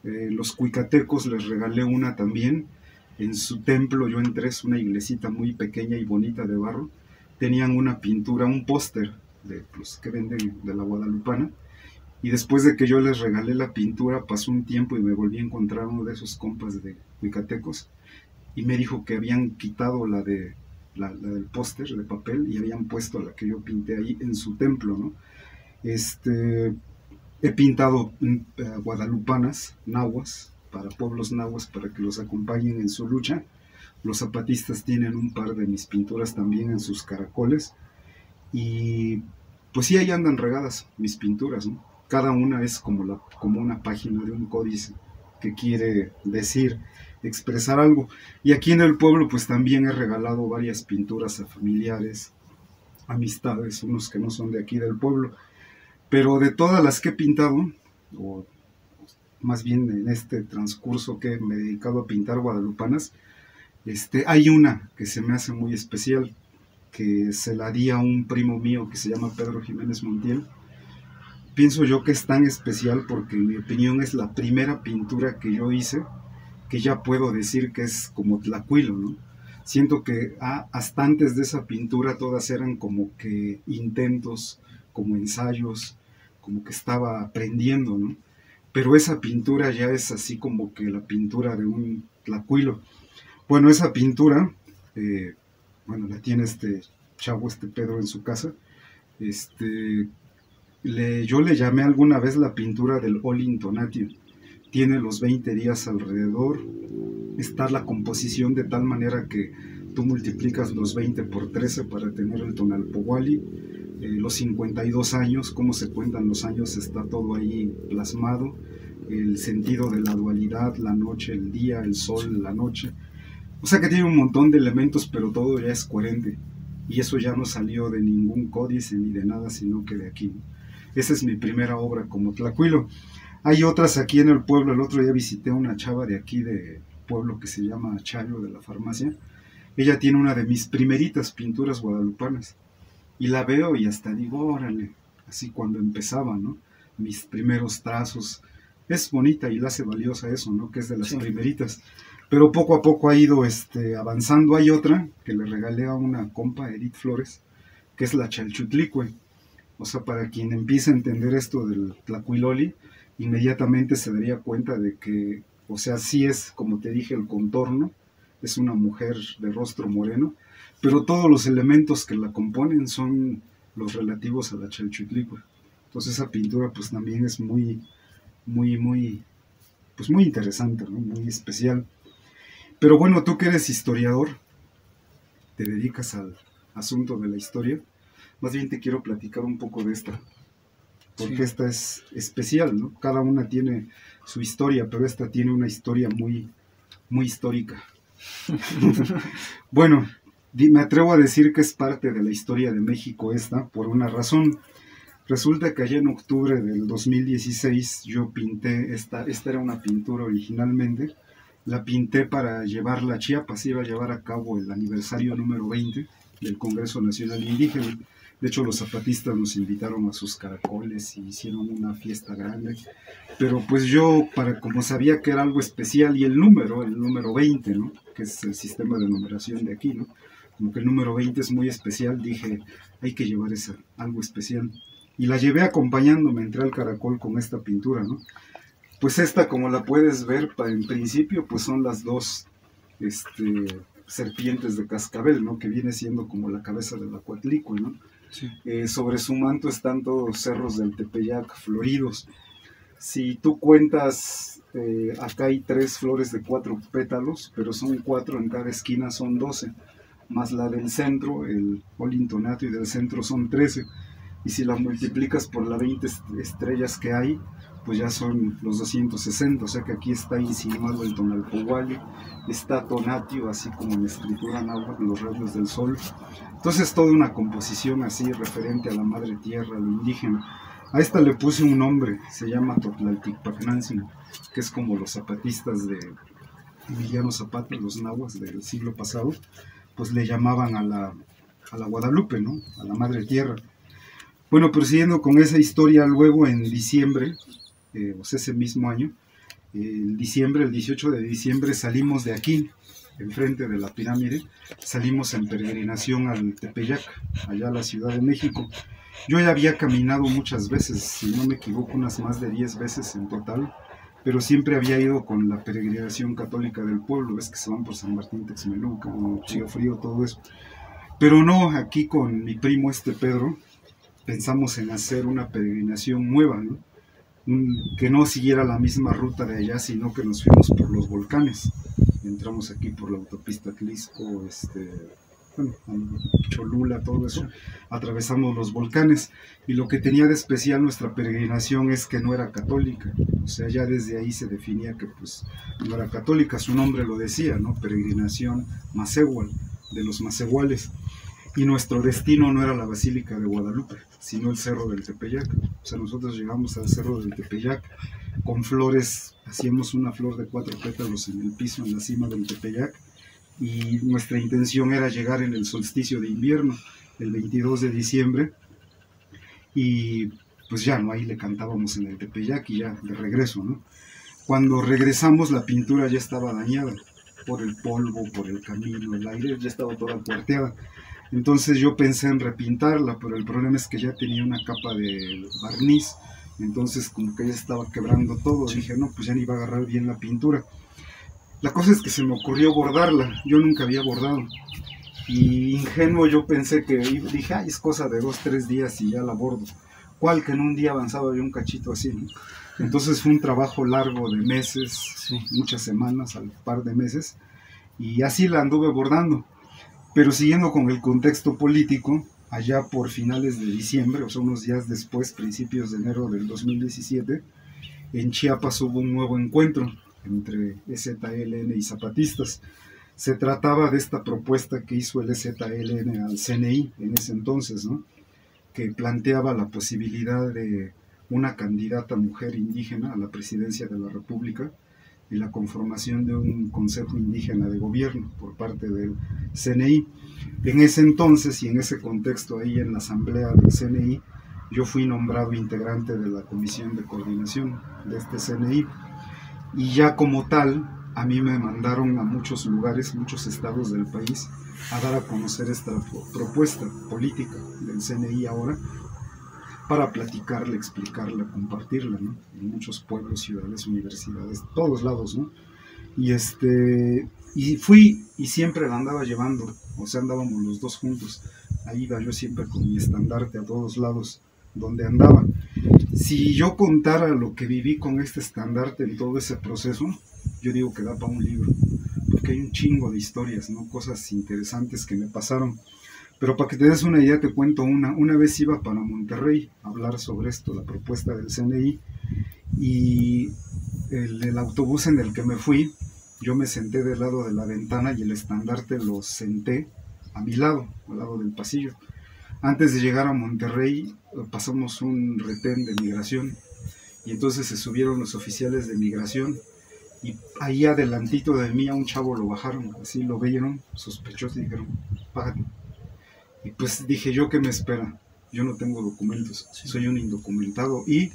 Los cuicatecos les regalé una también, en su templo yo entré, es una iglesita muy pequeña y bonita de barro, tenían una pintura, un póster de los que venden de la Guadalupana, y después de que yo les regalé la pintura, pasó un tiempo y me volví a encontrar uno de esos compas de cuicatecos, y me dijo que habían quitado la del póster de papel y habían puesto la que yo pinté ahí en su templo, ¿no? He pintado guadalupanas, nahuas, para pueblos nahuas, para que los acompañen en su lucha. Los zapatistas tienen un par de mis pinturas también en sus caracoles, y pues sí, ahí andan regadas mis pinturas, ¿no? Cada una es como una página de un códice que quiere decir, expresar algo. Y aquí en el pueblo pues también he regalado varias pinturas a familiares, amistades, unos que no son de aquí del pueblo. Pero de todas las que he pintado, o más bien en este transcurso que me he dedicado a pintar guadalupanas, hay una que se me hace muy especial, que se la di a un primo mío que se llama Pedro Jiménez Montiel. Pienso yo que es tan especial porque en mi opinión es la primera pintura que yo hice que ya puedo decir que es como tlacuilo, ¿no? Siento que hasta antes de esa pintura todas eran como que intentos, como ensayos, como que estaba aprendiendo, ¿no? Pero esa pintura ya es así como que la pintura de un tlacuilo. Bueno, esa pintura, la tiene este chavo, Pedro, en su casa. Yo le llamé alguna vez la pintura del Olintonatio. Tiene los 20 días alrededor, está la composición de tal manera que tú multiplicas los 20 por 13 para tener el Tonalpohualli, los 52 años, cómo se cuentan los años, está todo ahí plasmado, el sentido de la dualidad, la noche, el día, el sol, la noche. O sea que tiene un montón de elementos, pero todo ya es coherente, y eso ya no salió de ningún códice ni de nada, sino que de aquí. Esa es mi primera obra como tlacuilo. Hay otras aquí en el pueblo. El otro día visité a una chava de aquí de pueblo que se llama Chayo, de la farmacia. Ella tiene una de mis primeritas pinturas guadalupanas, y la veo y hasta digo, órale, así cuando empezaba, ¿no? Mis primeros trazos. Es bonita y la hace valiosa eso, ¿no? Que es de las primeritas. Pero poco a poco ha ido avanzando. Hay otra que le regalé a una compa, Edith Flores, que es la Chalchutlicue. O sea, para quien empiece a entender esto del tlacuiloli, inmediatamente se daría cuenta de que, o sea, sí es, como te dije, el contorno, es una mujer de rostro moreno, pero todos los elementos que la componen son los relativos a la Chalchutlicue. Entonces esa pintura pues también es muy interesante, ¿no? Muy especial. Pero bueno, tú que eres historiador, te dedicas al asunto de la historia, más bien te quiero platicar un poco de esta, porque esta es especial, ¿no? Cada una tiene su historia, pero esta tiene una historia muy histórica. Bueno, me atrevo a decir que es parte de la historia de México esta, por una razón. Resulta que allá en octubre del 2016 yo pinté, esta era una pintura originalmente, la pinté para llevarla a Chiapas, iba a llevar a cabo el aniversario número 20 del Congreso Nacional Indígena. De hecho, los zapatistas nos invitaron a sus caracoles y hicieron una fiesta grande. Pero pues yo, como sabía que era algo especial, y el número 20, ¿no? Que es el sistema de numeración de aquí, ¿no? Como que el número 20 es muy especial, dije, hay que llevar algo especial. Y la llevé acompañándome, entré al caracol con esta pintura, ¿no? Pues esta, como la puedes ver, en principio, pues son las dos serpientes de cascabel, ¿no? Que viene siendo como la cabeza de la Coatlicue, ¿no? Sí. Sobre su manto están todos cerros del Tepeyac floridos. Si tú cuentas, acá hay 3 flores de 4 pétalos, pero son 4 en cada esquina, son 12, más la del centro, el Olintonatio, y del centro son 13. y si la multiplicas por las 20 estrellas que hay, pues ya son los 260, o sea que aquí está insinuado el Tonalpohualli, está Tonatio, así como en la escritura náhuatl, los rayos del sol. Entonces toda una composición así referente a la madre tierra, a lo indígena. A esta le puse un nombre, se llama Totlalticpacnantzin, que es como los zapatistas de Emiliano Zapata, los nahuas del siglo pasado, pues le llamaban a la Guadalupe, ¿no? A la madre tierra. Bueno, prosiguiendo con esa historia, luego en diciembre, o sea, ese mismo año, el 18 de diciembre salimos de aquí, enfrente de la pirámide, salimos en peregrinación al Tepeyac, allá a la Ciudad de México. Yo ya había caminado muchas veces, si no me equivoco, unas más de 10 veces en total, pero siempre había ido con la peregrinación católica del pueblo, ves que se van por San Martín Texmeluca, Río Frío, todo eso. Pero no, aquí con mi primo Pedro, pensamos en hacer una peregrinación nueva, ¿no? Que no siguiera la misma ruta de allá, sino que nos fuimos por los volcanes. Entramos aquí por la autopista Tlisco, Cholula, todo eso, atravesamos los volcanes, y lo que tenía de especial nuestra peregrinación es que no era católica, o sea, ya desde ahí se definía que pues no era católica, su nombre lo decía, ¿no? Peregrinación Macehual, de los macehuales, y nuestro destino no era la Basílica de Guadalupe, sino el Cerro del Tepeyac. O sea, nosotros llegamos al Cerro del Tepeyac con flores, hacíamos una flor de 4 pétalos en el piso, en la cima del Tepeyac, y nuestra intención era llegar en el solsticio de invierno, el 22 de diciembre, y pues ya, ¿no? Ahí le cantábamos en el Tepeyac y ya de regreso, ¿no? Cuando regresamos la pintura ya estaba dañada por el polvo, por el camino, el aire, ya estaba toda cuarteada. Entonces yo pensé en repintarla, pero el problema es que ya tenía una capa de barniz, entonces como que ya estaba quebrando todo. Dije, no, pues ya ni iba a agarrar bien la pintura. La cosa es que se me ocurrió bordarla, yo nunca había bordado, y ingenuo yo pensé que, dije, ay, es cosa de 2-3 días y ya la bordo. ¿Cuál que en un día avanzaba yo un cachito así, ¿no? Entonces fue un trabajo largo de meses, sí, muchas semanas, al par de meses, y así la anduve bordando. Pero siguiendo con el contexto político, allá por finales de diciembre, o sea, unos días después, principios de enero del 2017, en Chiapas hubo un nuevo encuentro entre EZLN y zapatistas. Se trataba de esta propuesta que hizo el EZLN al CNI en ese entonces, ¿no? Que planteaba la posibilidad de una candidata mujer indígena a la presidencia de la República y la conformación de un consejo indígena de gobierno por parte del CNI. En ese entonces y en ese contexto, ahí en la asamblea del CNI, yo fui nombrado integrante de la comisión de coordinación de este CNI, y ya como tal, a mí me mandaron a muchos lugares, muchos estados del país, a dar a conocer esta propuesta política del CNI ahora, para platicarla, explicarla, compartirla, ¿no? En muchos pueblos, ciudades, universidades, todos lados, ¿no? Y fui y siempre la andaba llevando, o sea, andábamos los dos juntos. Ahí iba yo siempre con mi estandarte a todos lados donde andaba. Si yo contara lo que viví con este estandarte en todo ese proceso, yo digo que da para un libro, porque hay un chingo de historias, ¿no? Cosas interesantes que me pasaron. Pero para que te des una idea, te cuento una vez iba para Monterrey a hablar sobre esto, la propuesta del CNI, y el autobús en el que me fui, yo me senté del lado de la ventana y el estandarte lo senté a mi lado, al lado del pasillo. Antes de llegar a Monterrey pasamos un retén de migración, y entonces se subieron los oficiales de migración, y ahí adelantito de mí a un chavo lo bajaron, así lo vieron, sospechosos, y dijeron, págate. Y pues dije, ¿yo qué me espera? Yo no tengo documentos, soy un indocumentado, y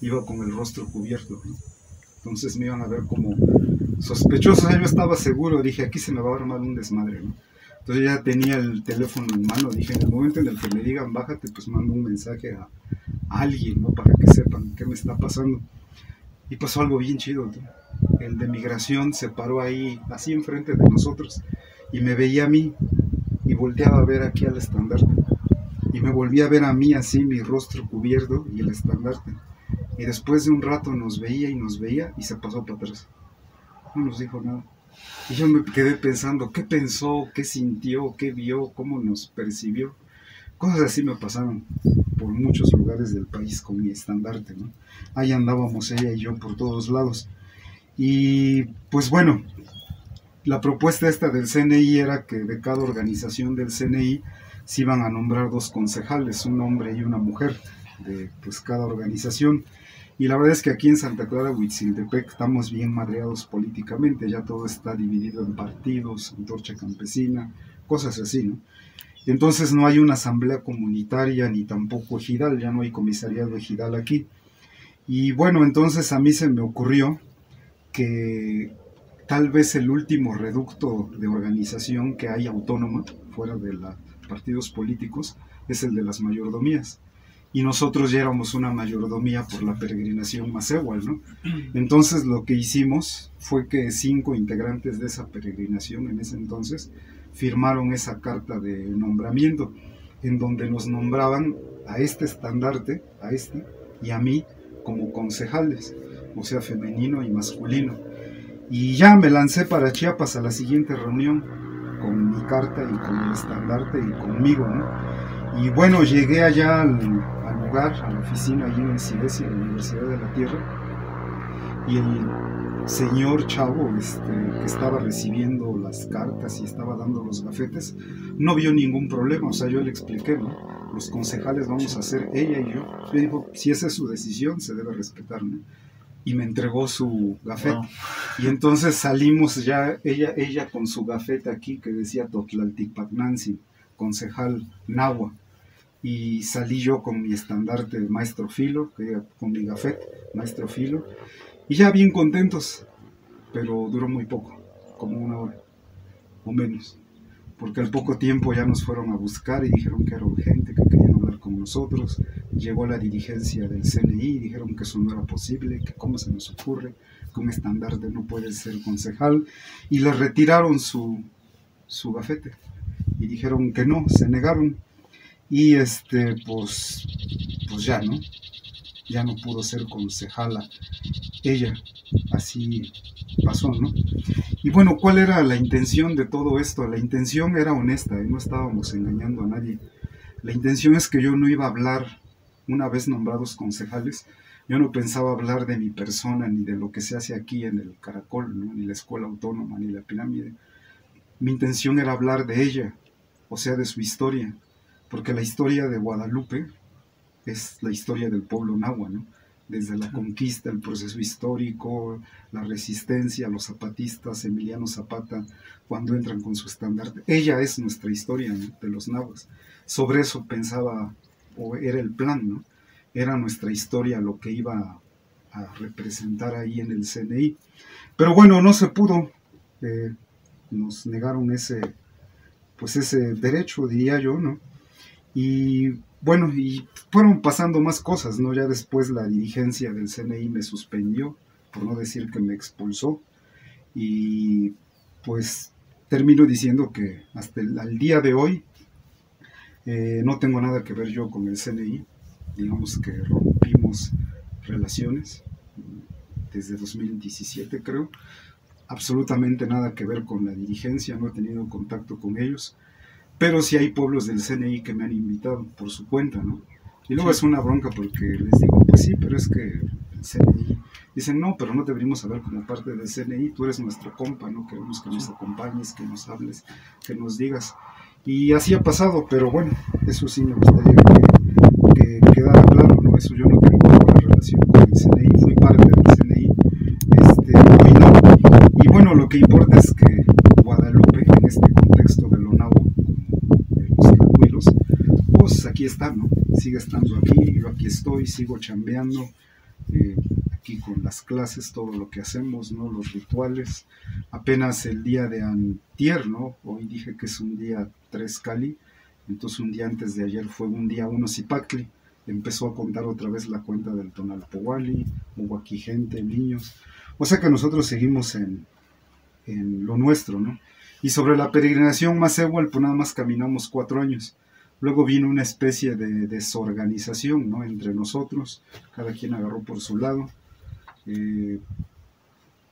iba con el rostro cubierto, ¿no? Entonces me iban a ver como sospechoso. Yo estaba seguro, dije, aquí se me va a armar un desmadre, ¿no? Entonces ya tenía el teléfono en mano, dije, en el momento en el que me digan bájate, pues mando un mensaje a alguien, ¿no? Para que sepan qué me está pasando. Y pasó algo bien chido, ¿no? El de migración se paró ahí, así enfrente de nosotros, y me veía a mí, y volteaba a ver aquí al estandarte, y me volvía a ver a mí así, mi rostro cubierto y el estandarte, y después de un rato nos veía, y se pasó para atrás, no nos dijo nada, y yo me quedé pensando, ¿qué pensó? ¿Qué sintió? ¿Qué vio? ¿Cómo nos percibió? Cosas así me pasaron, por muchos lugares del país con mi estandarte, ¿no? Ahí andábamos ella y yo por todos lados. Y pues bueno, la propuesta esta del CNI era que de cada organización del CNI se iban a nombrar 2 concejales, un hombre y una mujer, de pues cada organización. Y la verdad es que aquí en Santa Clara, Huitziltepec, estamos bien madreados políticamente, ya todo está dividido en partidos, antorcha campesina, cosas así, ¿no? Entonces no hay una asamblea comunitaria ni tampoco ejidal, ya no hay comisariado ejidal aquí. Y bueno, entonces a mí se me ocurrió que tal vez el último reducto de organización que hay autónoma, fuera de los partidos políticos, es el de las mayordomías. Y nosotros ya éramos una mayordomía por la peregrinación Masehual, ¿no? Entonces lo que hicimos fue que 5 integrantes de esa peregrinación en ese entonces firmaron esa carta de nombramiento, en donde nos nombraban a este estandarte, a este y a mí como concejales, o sea, femenino y masculino. Y ya me lancé para Chiapas a la siguiente reunión con mi carta y con el estandarte y conmigo, ¿no? Y bueno, llegué allá al lugar, a la oficina allí en CIDESI, en la Universidad de la Tierra, y el señor chavo que estaba recibiendo las cartas y estaba dando los gafetes, no vio ningún problema. O sea, yo le expliqué, ¿no? Los concejales vamos a ser ella y yo. Le dijo, si esa es su decisión, se debe respetar, ¿no? Y me entregó su gafete. Wow. Y entonces salimos ya, ella con su gafete aquí que decía Totlaltipacnantzin, concejal Nahua, y salí yo con mi estandarte de maestro Filo, con mi gafete, maestro Filo, y ya bien contentos, pero duró muy poco, como 1 hora o menos, porque al poco tiempo ya nos fueron a buscar y dijeron que era urgente, que querían hablar con nosotros. Llegó la dirigencia del CNI y dijeron que eso no era posible, que cómo se nos ocurre, que un estandarte no puede ser concejal, y le retiraron su gafete y dijeron que no, se negaron. Y pues ya no pudo ser concejala ella, así pasó, ¿no? Y bueno, ¿cuál era la intención de todo esto? La intención era honesta, no estábamos engañando a nadie. La intención es que yo no iba a hablar, una vez nombrados concejales, yo no pensaba hablar de mi persona, ni de lo que se hace aquí en el Caracol, ¿no? Ni la Escuela Autónoma, ni la Pirámide. Mi intención era hablar de ella, o sea, de su historia, porque la historia de Guadalupe es la historia del pueblo nahua, ¿no? Desde la conquista, el proceso histórico, la resistencia, los zapatistas, Emiliano Zapata, cuando entran con su estandarte. Ella es nuestra historia, ¿no? De los nahuas. Sobre eso pensaba, o era el plan, ¿no? Era nuestra historia lo que iba a representar ahí en el CNI. Pero bueno, no se pudo. Nos negaron ese derecho, diría yo, ¿no? Y bueno, y fueron pasando más cosas, ¿no? Ya después la dirigencia del CNI me suspendió, por no decir que me expulsó, y pues termino diciendo que hasta el día de hoy no tengo nada que ver yo con el CNI. Digamos que rompimos relaciones desde 2017, creo. Absolutamente nada que ver con la dirigencia, no he tenido contacto con ellos. Pero sí hay pueblos del CNI que me han invitado por su cuenta, ¿no? Y luego es una bronca porque les digo, pues sí, pero es que el CNI... Dicen, no, pero no te venimos a ver como parte del CNI, tú eres nuestro compa, ¿no? Queremos que nos acompañes, que nos hables, que nos digas. Y así ha pasado, pero bueno, eso sí me gustaría que quedara claro, ¿no? Eso yo no tengo ninguna relación con el CNI, fui parte del CNI, hoy no. Y bueno, lo que importa es que Guadalupe, en este contexto de lo nahua, pues aquí está, ¿no? Sigue estando aquí, yo aquí estoy, sigo chambeando, aquí con las clases, todo lo que hacemos, ¿no? Los rituales. Apenas el día de antier, ¿no? Hoy dije que es un día 3 Cali, entonces un día antes de ayer fue un día 1 Zipactli. Empezó a contar otra vez la cuenta del Tonalpohualli, hubo aquí gente, niños. O sea que nosotros seguimos en lo nuestro, ¿no? Y sobre la peregrinación Masehual, pues nada más caminamos 4 años. Luego vino una especie de desorganización, ¿no? Entre nosotros, cada quien agarró por su lado.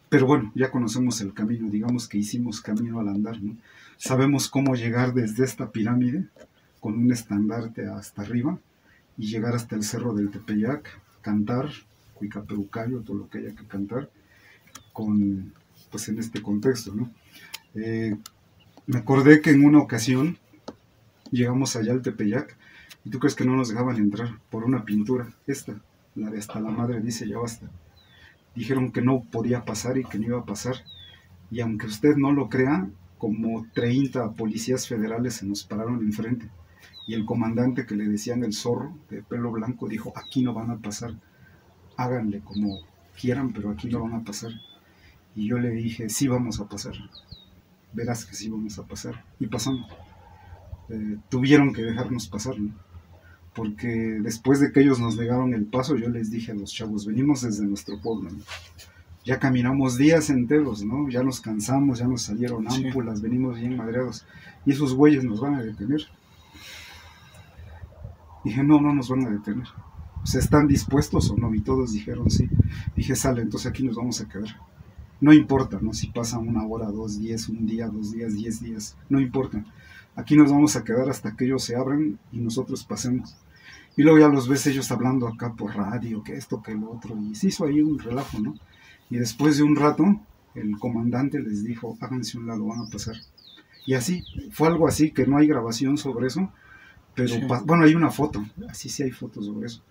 Pero bueno, ya conocemos el camino, digamos que hicimos camino al andar, ¿no? Sabemos cómo llegar desde esta pirámide con un estandarte hasta arriba y llegar hasta el cerro del Tepeyac, cantar, Cuicapeucayo, todo lo que haya que cantar, pues en este contexto, ¿no? Me acordé que en una ocasión llegamos allá al Tepeyac, y tú crees que no nos dejaban entrar por una pintura, la de Hasta la Madre dice ya basta. Dijeron que no podía pasar y que no iba a pasar, y aunque usted no lo crea, como 30 policías federales se nos pararon enfrente, y el comandante, que le decían el zorro, de pelo blanco, dijo, aquí no van a pasar, háganle como quieran, pero aquí no van a pasar. Y yo le dije, sí vamos a pasar, verás que sí vamos a pasar, y pasamos. Tuvieron que dejarnos pasar, ¿no? Porque después de que ellos nos negaron el paso, yo les dije a los chavos, venimos desde nuestro pueblo, ¿no? Ya caminamos días enteros, ¿no? Ya nos cansamos, ya nos salieron ámpulas, venimos bien madreados, y esos güeyes nos van a detener. Dije, no nos van a detener. O sea, ¿están dispuestos o no? Y todos dijeron sí. Dije, sale, entonces aquí nos vamos a quedar. No importa, ¿no? Si pasa 1 hora, 2 días, 1 día, 2 días, 10 días, no importa. Aquí nos vamos a quedar hasta que ellos se abran y nosotros pasemos. Y luego ya los ves ellos hablando acá por radio, que esto, que lo otro, y se hizo ahí un relajo, ¿no? Y después de un rato, el comandante les dijo, háganse un lado, van a pasar. Y así, fue algo así, que no hay grabación sobre eso, pero sí. Bueno, hay una foto, así sí hay fotos sobre eso.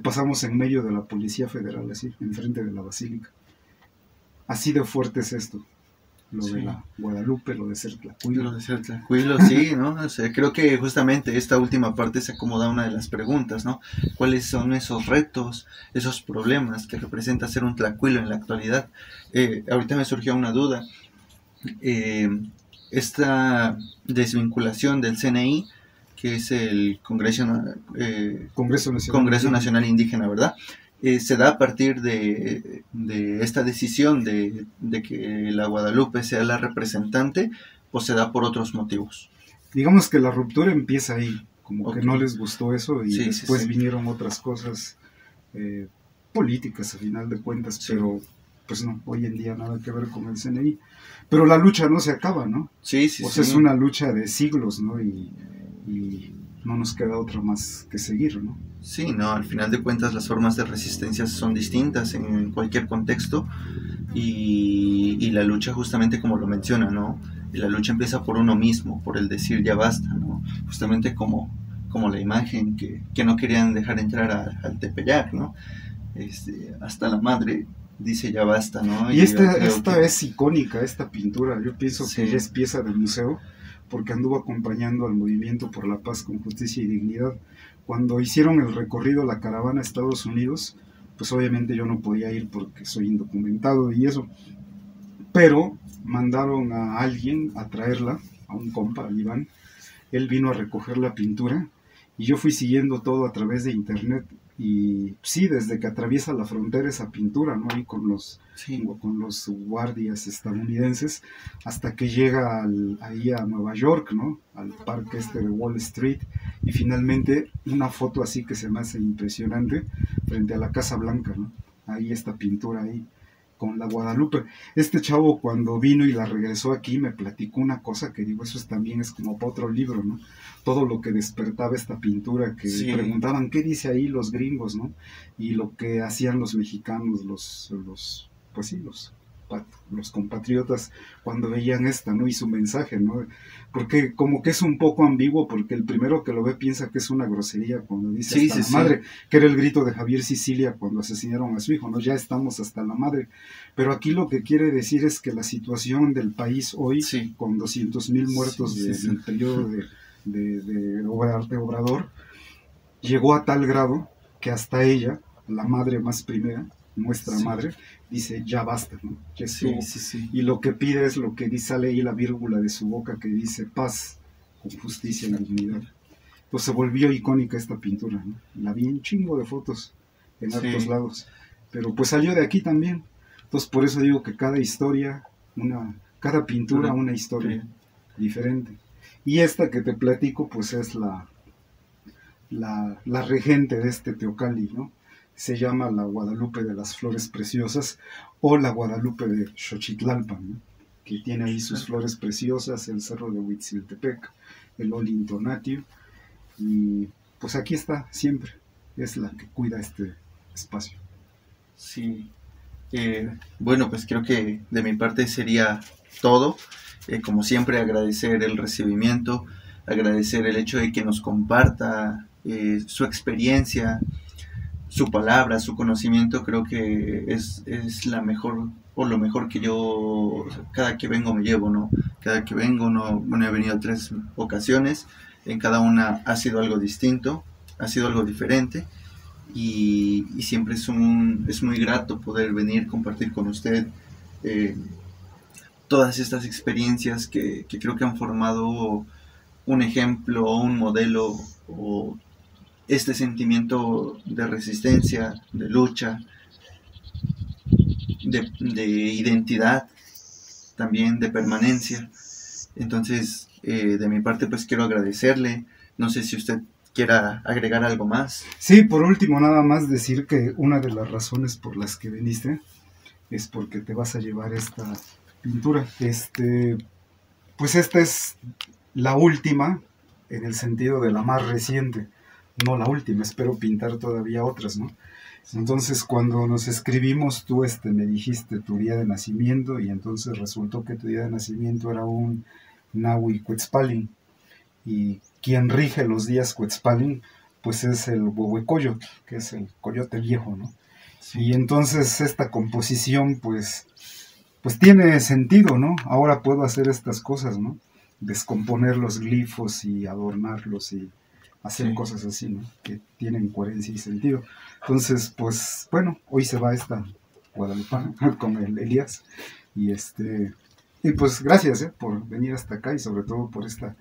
Pasamos en medio de la Policía Federal, así, enfrente de la Basílica. Así de fuerte es esto. Lo sí. De la Guadalupe, lo de ser tlacuilo. Lo de ser tlacuilo, sí, ¿no? O sea, creo que justamente esta última parte se acomoda a una de las preguntas, ¿no? ¿Cuáles son esos retos, esos problemas que representa ser un tlacuilo en la actualidad? Ahorita me surgió una duda. Esta desvinculación del CNI, que es el Congreso Nacional Indígena, ¿verdad? Se da a partir de esta decisión de que la Guadalupe sea la representante, o se da por otros motivos. Digamos que la ruptura empieza ahí, como que no les gustó eso, y después vinieron otras cosas políticas a final de cuentas, pero pues no, hoy en día nada que ver con el CNI. Pero la lucha no se acaba, ¿no? O sea, es una lucha de siglos, ¿no? Y no nos queda otra más que seguir, ¿no? Sí, no, al final de cuentas las formas de resistencia son distintas en cualquier contexto, y la lucha, justamente como lo menciona, ¿no? La lucha empieza por uno mismo, por el decir ya basta, ¿no? Justamente como la imagen que no querían dejar entrar al Tepeyac, ¿no? Hasta la madre dice ya basta, ¿no? Y esta es icónica, esta pintura. Yo pienso que ella es pieza del museo, porque anduvo acompañando al movimiento por la paz con justicia y dignidad. Cuando hicieron el recorrido, la caravana a Estados Unidos, pues obviamente yo no podía ir porque soy indocumentado y eso, pero mandaron a alguien a traerla, a un compa, a Iván. Él vino a recoger la pintura y yo fui siguiendo todo a través de internet. Y sí, desde que atraviesa la frontera esa pintura, ¿no? Y con los guardias estadounidenses, hasta que llega ahí a Nueva York, ¿no? Al parque de Wall Street, y finalmente una foto así que se me hace impresionante, frente a la Casa Blanca, ¿no? Ahí esta pintura ahí, con la Guadalupe. Este chavo, cuando vino y la regresó aquí, me platicó una cosa que digo, eso también es como para otro libro, ¿no? Todo lo que despertaba esta pintura, que preguntaban, ¿qué dice ahí los gringos, no? Y lo que hacían los mexicanos, los compatriotas, cuando veían esta, ¿no? Y su mensaje, ¿no? Porque como que es un poco ambiguo, porque el primero que lo ve piensa que es una grosería cuando dice hasta la madre, que era el grito de Javier Sicilia cuando asesinaron a su hijo, ¿no? Ya estamos hasta la madre. Pero aquí lo que quiere decir es que la situación del país hoy, con 200,000 muertos del periodo de Obrador, llegó a tal grado que hasta ella, la madre más primera, nuestra madre, dice ya basta, ¿no? Ya estuvo. Y lo que pide es lo que sale ahí la vírgula de su boca, que dice paz con justicia y dignidad. Entonces se volvió icónica esta pintura, ¿no? La vi en chingo de fotos en hartos lados, pero pues salió de aquí también. Entonces por eso digo que cada historia, cada pintura, una historia diferente. Y esta que te platico, pues es la regente de este Teocalli, ¿no? Se llama la Guadalupe de las Flores Preciosas, o la Guadalupe de Xochitlalpan, ¿no? Que tiene ahí sus flores preciosas, el cerro de Huitziltepec, el Olintonatio, y pues aquí está siempre, es la que cuida este espacio. Sí, bueno, pues creo que de mi parte sería todo. Como siempre, agradecer el recibimiento, agradecer el hecho de que nos comparta su experiencia, su palabra, su conocimiento. Creo que es la mejor, o lo mejor que yo cada que vengo me llevo, ¿no? Cada que vengo, no, bueno, he venido 3 ocasiones, en cada una ha sido algo distinto, ha sido algo diferente. Y siempre es muy grato poder venir, compartir con usted todas estas experiencias que creo que han formado un ejemplo, un modelo, o este sentimiento de resistencia, de lucha, de identidad, también de permanencia. Entonces, de mi parte, pues quiero agradecerle. No sé si usted quiera agregar algo más. Sí, por último, nada más decir que una de las razones por las que viniste es porque te vas a llevar esta pintura. Pues esta es la última, en el sentido de la más reciente, no la última, espero pintar todavía otras, ¿no? Entonces, cuando nos escribimos, tú me dijiste tu día de nacimiento, y entonces resultó que tu día de nacimiento era un Nahui Quetzalpalin, y quien rige los días Quetzalpalin, pues es el Huehuecoyotl, que es el coyote viejo, ¿no? Sí. Y entonces esta composición, pues tiene sentido, ¿no? Ahora puedo hacer estas cosas, ¿no? Descomponer los glifos y adornarlos y hacer cosas así, ¿no? Que tienen coherencia y sentido. Entonces, pues, bueno, hoy se va esta guadalupana con el Elías. Y pues gracias por venir hasta acá, y sobre todo por esta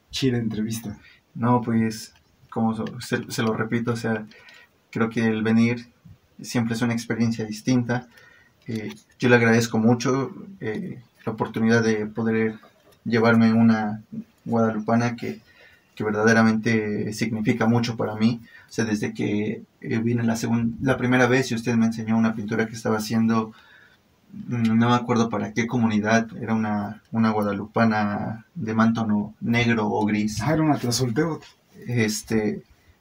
chida entrevista. No, pues, como se lo repito, o sea, creo que el venir siempre es una experiencia distinta. Yo le agradezco mucho la oportunidad de poder llevarme una guadalupana que verdaderamente significa mucho para mí. O sea, desde que vine la primera vez y usted me enseñó una pintura que estaba haciendo, no me acuerdo para qué comunidad, era una guadalupana de manto negro o gris. Era una Tlazolteotl.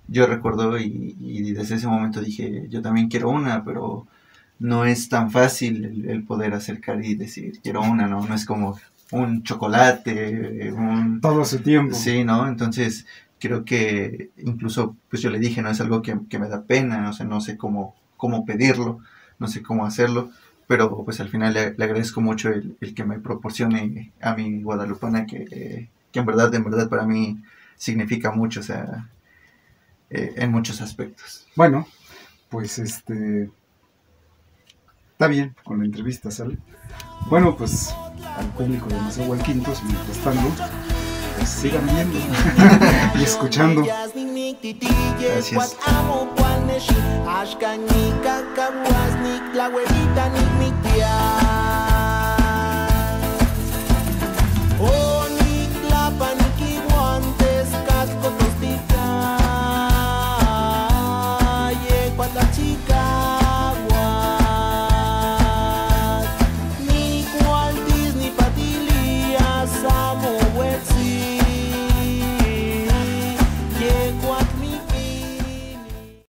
Yo recuerdo y desde ese momento dije, yo también quiero una, pero no es tan fácil el poder acercar y decir, quiero una, ¿no? No es como un chocolate, todo su tiempo. Sí, ¿no? Entonces, creo que incluso, pues yo le dije, no es algo que me da pena, o sea, no sé cómo pedirlo, no sé cómo hacerlo, pero pues al final le agradezco mucho el que me proporcione a mi guadalupana, que en verdad para mí significa mucho, o sea, en muchos aspectos. Bueno, pues está bien con la entrevista, ¿sale? Bueno, pues al público de Mazahualquintos, mientras tanto, pues sigan viendo y escuchando. Gracias.